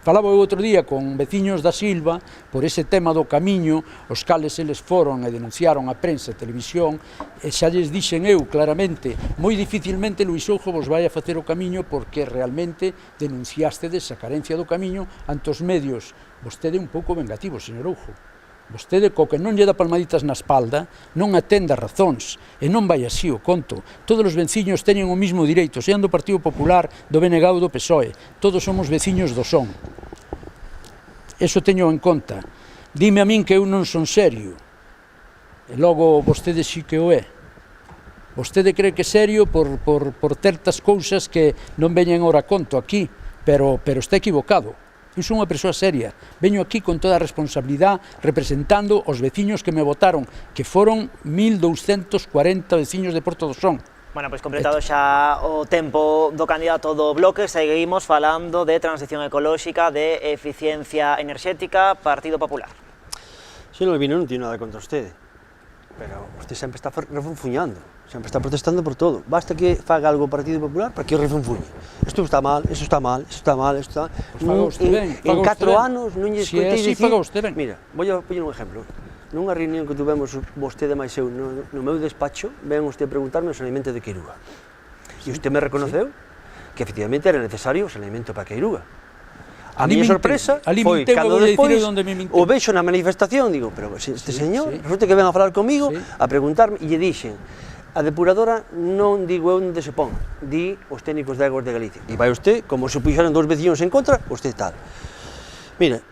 Falaba eu outro día con veciños da Silva por ese tema do camiño, os cales eles foron e denunciaron a prensa e televisión, e xa lles dixen eu claramente, moi dificilmente Luís Oujo vos vai a facer o camiño porque realmente denunciastedes a carencia do camiño ante os medios. Vostede un pouco vengativo, señor Oujo. Vostede, co que non lle dá palmaditas na espalda, non atende as razóns, e non vai así o conto. Todos os veciños teñen o mismo direito, sean do Partido Popular, do BNG ou do PSOE. Todos somos veciños do Son. Eso teño en conta. Dime a min que eu non son serio. E logo vostede sí que o é. Vostede cree que é serio por certas cousas que non veñen ora conto aquí, pero está equivocado. Eu sou unha persoa seria, veño aquí con toda a responsabilidade representando os veciños que me votaron, que foron 1240 veciños de Porto do Son. Bueno, pois completado xa o tempo do candidato do Bloque, seguimos falando de transición ecolóxica, de eficiencia enerxética, Partido Popular. Señor Albino, non teño nada contra usted, pero usted sempre está refunfuñando, sempre está protestando por todo. Basta que faga algo o Partido Popular para que o refunfuñe. Isto está mal, isto está mal, isto está mal, isto está... En 4 anos non lle escoitei dicir... Mira, vou a poñer un exemplo. Nunha reunión que tuvemos vostede máis eu no meu despacho, ven usted a preguntarme o saneamento de Queiruga. E usted me reconoceu que efectivamente era necesario o saneamento para Queiruga. A miña sorpresa foi cando despois o vexo na manifestación, digo, pero este señor, resulta que ven a falar comigo, a preguntarme, e lle dixen, a depuradora non digo eu onde se pon, di os técnicos de Aguas de Galicia. E vai usted, como se puxeron 2 veciños en contra, usted tal. Mira,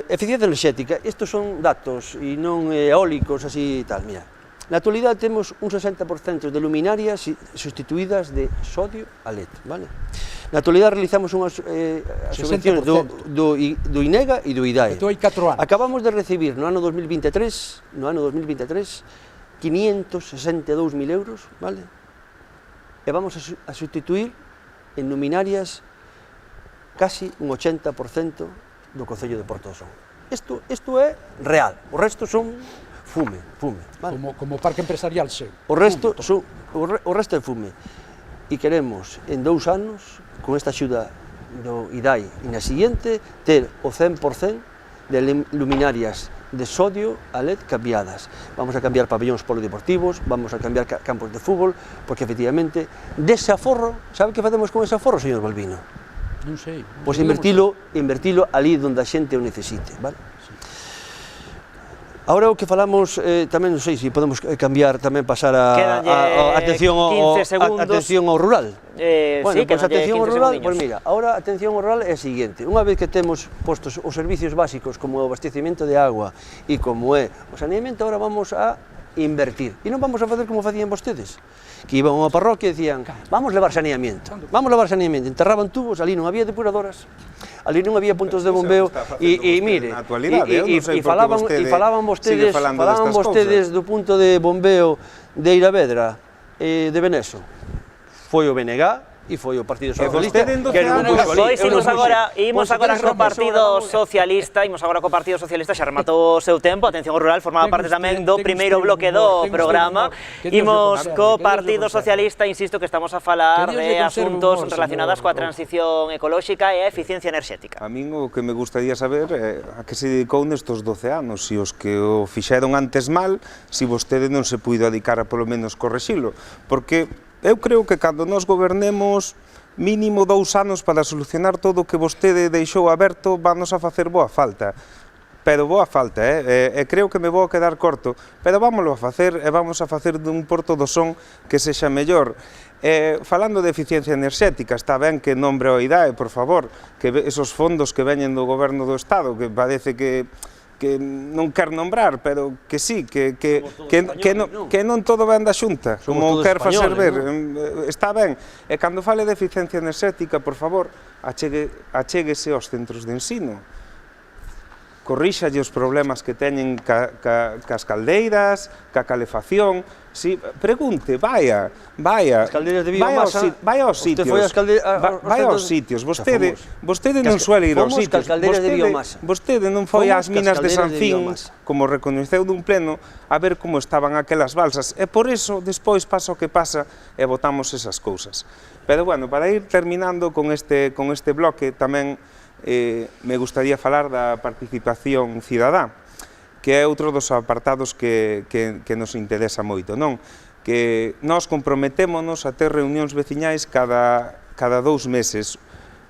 eficiencia enerxética, estes son datos e non eólicos, así e tal, mira. Na actualidade temos un 60% de luminarias sustituídas de sodio a LED, vale? Na actualidade realizamos unhas subvencións do INEGA e do IDAE. Acabamos de recibir no ano 2023, 562.000 euros, vale? E vamos a sustituir en luminarias casi un 80% do Concello de Porto do Son. Isto é real, o resto son fume, vale? Como parque empresarial seu. O resto é fume. E queremos, en 2 anos, con esta axuda do IDAI e na siguiente, ter o 100% de luminarias de sodio a LED cambiadas. Vamos a cambiar pabellóns polideportivos, vamos a cambiar campos de fútbol, porque efectivamente, dese aforro, sabe que facemos con ese aforro, señor Balbino? Non sei. Pois invertilo ali onde a xente o necesite, vale? Ahora o que falamos, tamén non sei se podemos cambiar, tamén pasar a atención ao rural. Sí, pois atención ao rural, pois mira, ahora a atención ao rural é a seguinte, unha vez que temos postos os servicios básicos como o abastecimento de agua e como é o saneamento, ahora vamos a invertir. E non vamos a facer como facían vostedes, que iban a unha parroquia e decían, vamos levar saneamento, enterraban tubos, ali non había depuradoras, ali non había puntos de bombeo, e mire, e falaban vostedes do punto de bombeo de Eiravedra, de Beneso, foi o BNG, e foi o Partido Socialista que non puxo ali. Imos agora co Partido Socialista, xa rematou o seu tempo, atención ao rural, formaba parte tamén do primeiro bloque do programa. Imos co Partido Socialista, insisto que estamos a falar de asuntos relacionados coa transición ecolóxica e a eficiencia enerxética. A min o que me gustaría saber é a que se dedicou nestos 12 anos, se os que o fixeron antes mal, se vostede non se puido dedicar a polo menos correxilo, porque eu creo que cando nós gobernemos mínimo 2 anos para solucionar todo o que vostede deixou aberto, vanos a facer boa falta. Pero boa falta, e creo que me vou a quedar corto, pero vámoslo a facer, e vamos a facer dun Porto do Son que sexa mellor. Falando de eficiencia enerxética, está ben que nombre o IDAE, por favor, que esos fondos que veñen do goberno do Estado, que parece que non quer nombrar, pero que sí, que non todo ven da Xunta, como quer facer ver, está ben. E cando fale de eficiencia enerxética, por favor, achéguese aos centros de ensino, corríxalle os problemas que teñen cas caldeiras, ca calefacción, pregunte, vaya aos sitios, vostede non suele ir aos sitios, vostede non foi ás minas de Sancín, como recoñeceu dun pleno, a ver como estaban aquelas balsas, e por iso, despois pasa o que pasa, e votamos esas cousas. Pero, bueno, para ir terminando con este bloque, tamén me gustaría falar da participación cidadá, que é outro dos apartados que nos interesa moito, non? Que nós comprometémonos a ter reunións veciñais cada 2 meses,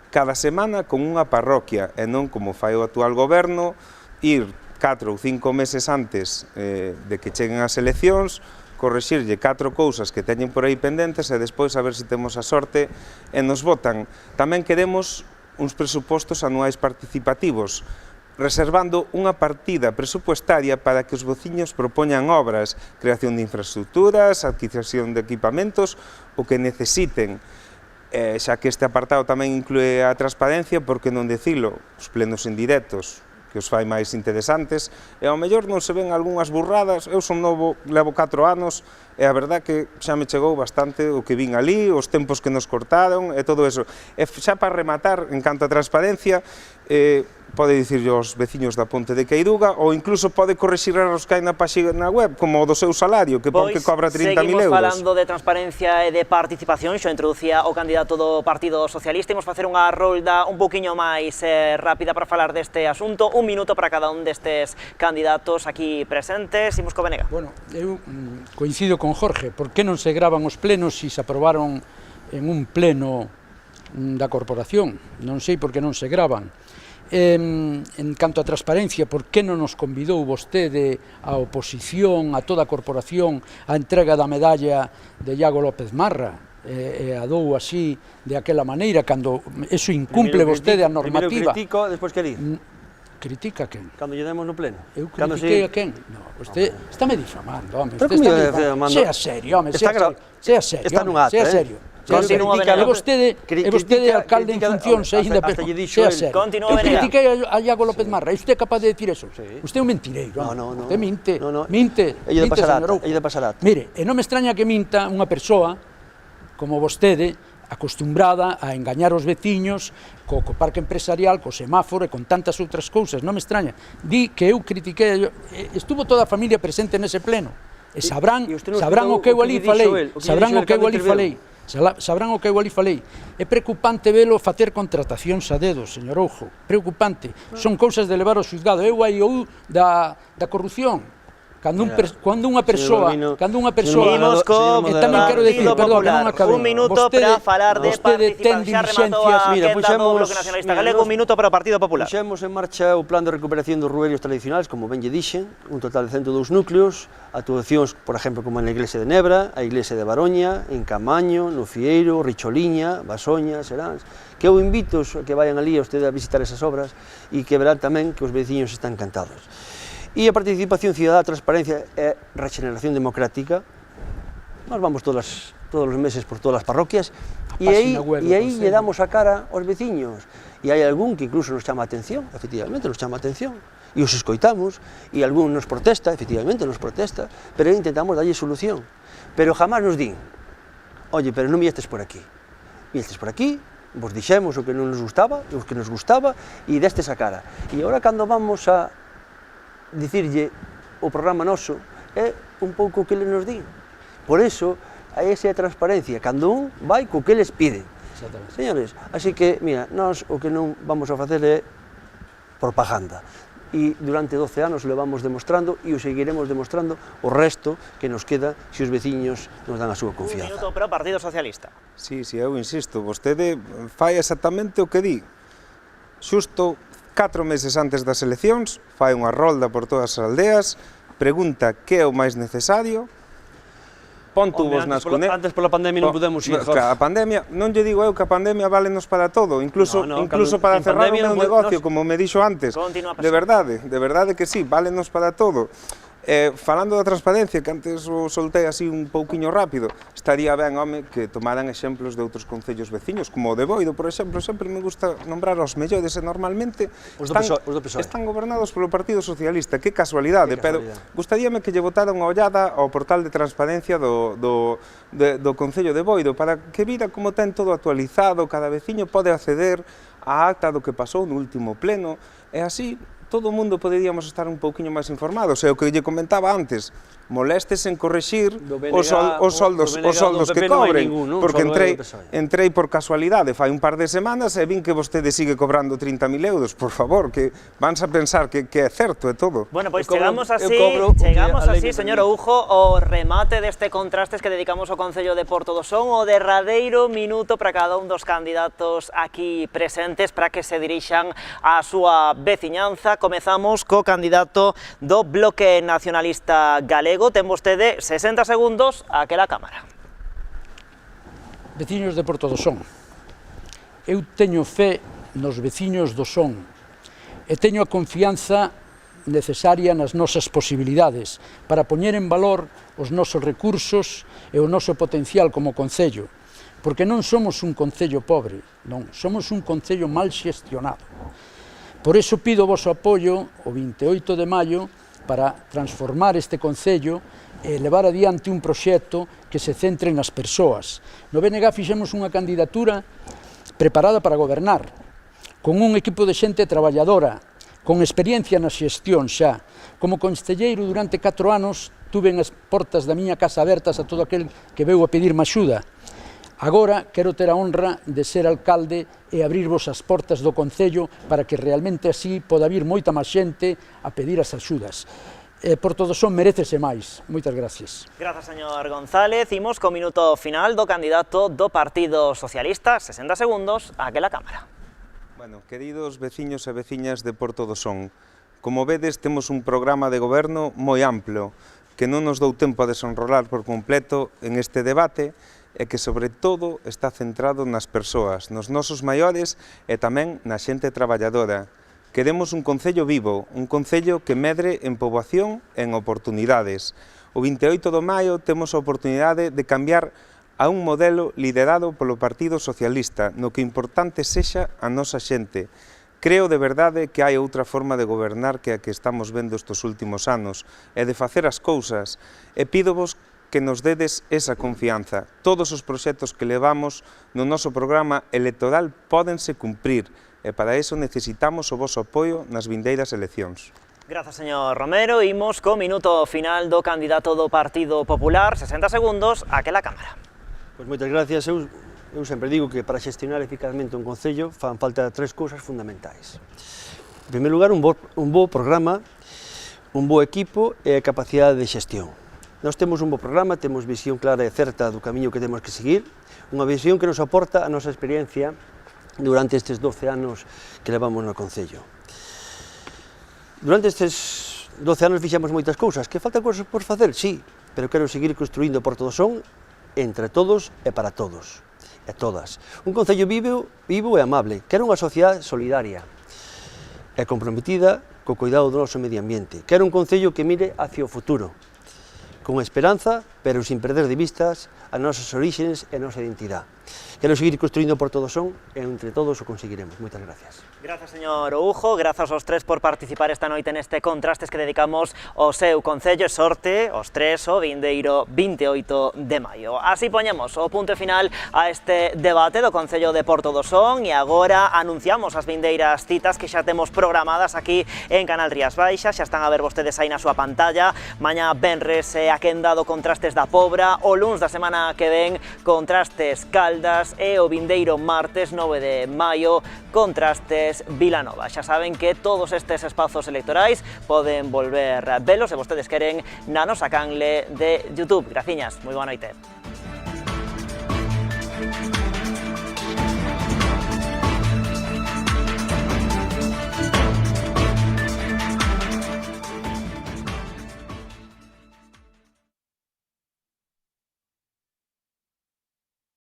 cada semana con unha parroquia, e non como fai o actual goberno, ir 4 ou 5 meses antes de que cheguen as eleccións, correxirlle 4 cousas que teñen por aí pendentes e despois a ver se temos a sorte e nos votan. Tamén queremos uns presupostos anuais participativos, reservando unha partida presupuestaria para que os veciños propoñan obras, creación de infraestructuras, adquisición de equipamentos, o que necesiten. Xa que este apartado tamén inclúe a transparencia, por que non dicilo, os plenos indirectos, que os fai máis interesantes, e ao mellor non se ven algunhas burradas. Eu son novo, levo 4 anos, e a verdad que xa me chegou bastante o que vin ali, os tempos que nos cortaron e todo eso. E xa para rematar, en canto a transparencia, pode dicirlle aos veciños da Ponte de Queiruga, ou incluso pode correxir erros que hai na página web, como o do seu salario, que pon que cobra 30.000 euros. Seguimos falando de transparencia e de participación, xo introducía o candidato do Partido Socialista. Imos facer unha rolda un poquinho máis rápida para falar deste asunto. Un minuto para cada un destes candidatos aquí presentes. Imos co Benega. Bueno, eu coincido con Jorge. Por que non se gravan os plenos se se aprobaron en un pleno da corporación? Non sei por que non se gravan. En canto a transparencia, por que non nos convidou vostede a oposición, a toda a corporación, a entrega da medalla de Iago López Marra, e a dou así, de aquela maneira, cando eso incumple vostede a normativa? Primeiro critico, despois que di. Critica a quen? Cando lle demos no pleno. Eu critiquei a quen? No, usted está me difamando, home. Pero como difamando? Sea serio, home, sea serio. Está nun acta, sea serio. Continúa, E vostede alcalde en funcións, ainda sea serio. Eu critiquei a Iago López Marra, e usted é capaz de decir eso? Usted é un mentireiro, usted minte, señor Oujo. Mire, e non me extraña que minta unha persoa como vostede, acostumbrada a engañar os veciños co parque empresarial, co semáforo e con tantas outras cousas, non me extraña. Di que eu critiquei, estuvo toda a familia presente nese pleno, e sabrán o que eu ali falei, sabrán o que eu ali falei. É preocupante velo facer contratacións a dedo, señor Oujo, preocupante. Son cousas de levar ao xuzgado. Eu aí da corrupción. Cando unha persoa, e tamén quero decir, perdón, que non acabei. Un minuto para falar de participación. Xa rematou a quenda do Bloque Nacionalista Galego, un minuto para o Partido Popular. Puxemos en marcha o plan de recuperación dos ruerios tradicionais, como ben lle dixen, un total de 102 núcleos, actuacións, por exemplo, como na Iglesia de Nebra, a Iglesia de Baroña, en Camaño, no Fieiro, Richoliña, Basoña, Seráns, que eu invito a que vayan ali a usted a visitar esas obras e que verán tamén que os veciños están encantados. E a participación cidadá, a transparencia e regeneración democrática, nós vamos todos os meses por todas as parroquias e aí lle damos a cara aos veciños. E hai algún que incluso nos chama a atención, efectivamente nos chama a atención, e os escoitamos, e algún nos protesta, efectivamente nos protesta, pero intentamos darlle solución. Pero jamás nos din, oye, pero non viestes por aquí, vos dixemos o que non nos gustaba, o que nos gustaba, e destes a cara. E agora cando vamos a dicirlle o programa noso é un pouco o que eles nos din. Por eso, esa é a transparencia, cando un vai co que eles piden. Señores, así que, mira, nós o que non vamos a facer é propaganda. E durante 12 anos o levamos demostrando e o seguiremos demostrando o resto que nos queda se os veciños nos dan a súa confianza. Un minuto para o Partido Socialista. Sí, eu insisto, vostede fai exactamente o que di. Xusto 4 meses antes das eleccións, fai unha rolda por todas as aldeas, pregunta que é o máis necesario, pon tubos nas cunetas. Antes pola pandemia non podemos ir, Jorge. A pandemia, non lle digo eu que a pandemia válenos para todo, incluso para cerrar o meu negocio, como me dixo antes. De verdade que sí, válenos para todo. Falando da transparencia, que antes o soltei así un pouquiño rápido, estaría ben, home, que tomaran exemplos de outros concellos veciños, como o de Boido, por exemplo. Sempre me gusta nombrar os mellores e normalmente están gobernados polo Partido Socialista. Que casualidade, pero gustaríame que lle botaran unha ollada ao portal de transparencia do Concello de Boido, para que vira como ten todo actualizado, cada veciño pode acceder á acta do que pasou no último pleno, e así todo o mundo poderíamos estar un pouquiño máis informados. E o que lle comentaba antes, molestes en correxir os soldos que cobren, porque entrei por casualidade fai un par de semanas e vin que vostede sigue cobrando 30.000 euros. Por favor, que vans a pensar que é certo e todo. Bueno, pois chegamos así, señor Oujo, o remate deste contrastes que dedicamos ao Concello de Porto do Son, o derradeiro minuto para cada un dos candidatos aquí presentes para que se dirixan á súa veciñanza comezamos co candidato do Bloque Nacionalista Galego. Ten vostede 60 segundos aquela cámara. Veciños de Porto do Son, eu teño fe nos veciños do Son e teño a confianza necesaria nas nosas posibilidades para poñer en valor os nosos recursos e o noso potencial como concello, porque non somos un concello pobre, non, somos un concello mal xestionado. Por iso pido o voso apoio o 28 de maio para transformar este concello e levar adiante un proxecto que se centre nas persoas. No BNG fixemos unha candidatura preparada para gobernar, con un equipo de xente traballadora, con experiencia na xestión xa. Como concelleiro durante 4 anos tuve as portas da miña casa abertas a todo aquel que veu a pedirme axuda. Agora quero ter a honra de ser alcalde e abrirvos as portas do concello para que realmente así poda vir moita máis xente a pedir as axudas. Porto do Son merécese máis. Moitas gracias. Grazas, señor González. Imos co minuto final do candidato do Partido Socialista. 60 segundos aquela cámara. Bueno, queridos veciños e veciñas de Porto do Son, como vedes, temos un programa de goberno moi amplo, que non nos dou tempo a desenrolar por completo en este debate, e que, sobre todo, está centrado nas persoas, nos nosos maiores e tamén na xente traballadora. Queremos un concello vivo, un concello que medre en poboación e en oportunidades. O 28 de maio temos a oportunidade de cambiar a un modelo liderado polo Partido Socialista, no que importante sexa a nosa xente. Creo de verdade que hai outra forma de gobernar que a que estamos vendo estes últimos anos, e de facer as cousas, e pídovos que nos dedes esa confianza. Todos os proxectos que levamos no noso programa electoral pódense cumprir, e para iso necesitamos o voso apoio nas vindeiras eleccións. Grazas, señor Romero. Imos co minuto final do candidato do Partido Popular. 60 segundos aquela cámara. Pois moitas gracias. Eu sempre digo que para xestionar eficazmente un concello fan falta 3 cousas fundamentais. En primeiro lugar, un bo programa, un bo equipo e a capacidade de xestión. Nós temos un bo programa, temos visión clara e certa do camiño que temos que seguir, unha visión que nos aporta a nosa experiencia durante estes 12 anos que levamos no concello. Durante estes 12 anos fixemos moitas cousas, que faltan cousas por facer, sí, pero quero seguir construindo Porto do Son entre todos e para todos, e todas. Un concello vivo e amable, quero unha sociedade solidaria e comprometida co cuidado do noso medio ambiente. Quero un concello que mire hacia o futuro, con esperanza, pero sin perder de vistas as nosas orixes e a nosa identidade. Quero seguir construindo Porto do Son e entre todos o conseguiremos. Moitas gracias. Grazas, señor Oujo, grazas aos tres por participar esta noite neste Contrastes que dedicamos ao seu concello e sorte os tres o vindeiro 28 de maio. Así poñemos o punto final a este debate do Concello de Porto do Son e agora anunciamos as vindeiras citas que xa temos programadas aquí en Canal Rías Baixas, xa están a ver vostedes aí na súa pantalla. Mañá venres a quenda do Contrastes da Pobra, o luns da semana que ven Contrastes Caldas e o vindeiro martes 9 de maio Contrastes Vilanova. Xa saben que todos estes espazos electorais poden volver velos se vostedes queren na nosa canle de YouTube. Graciñas, moi boa noite.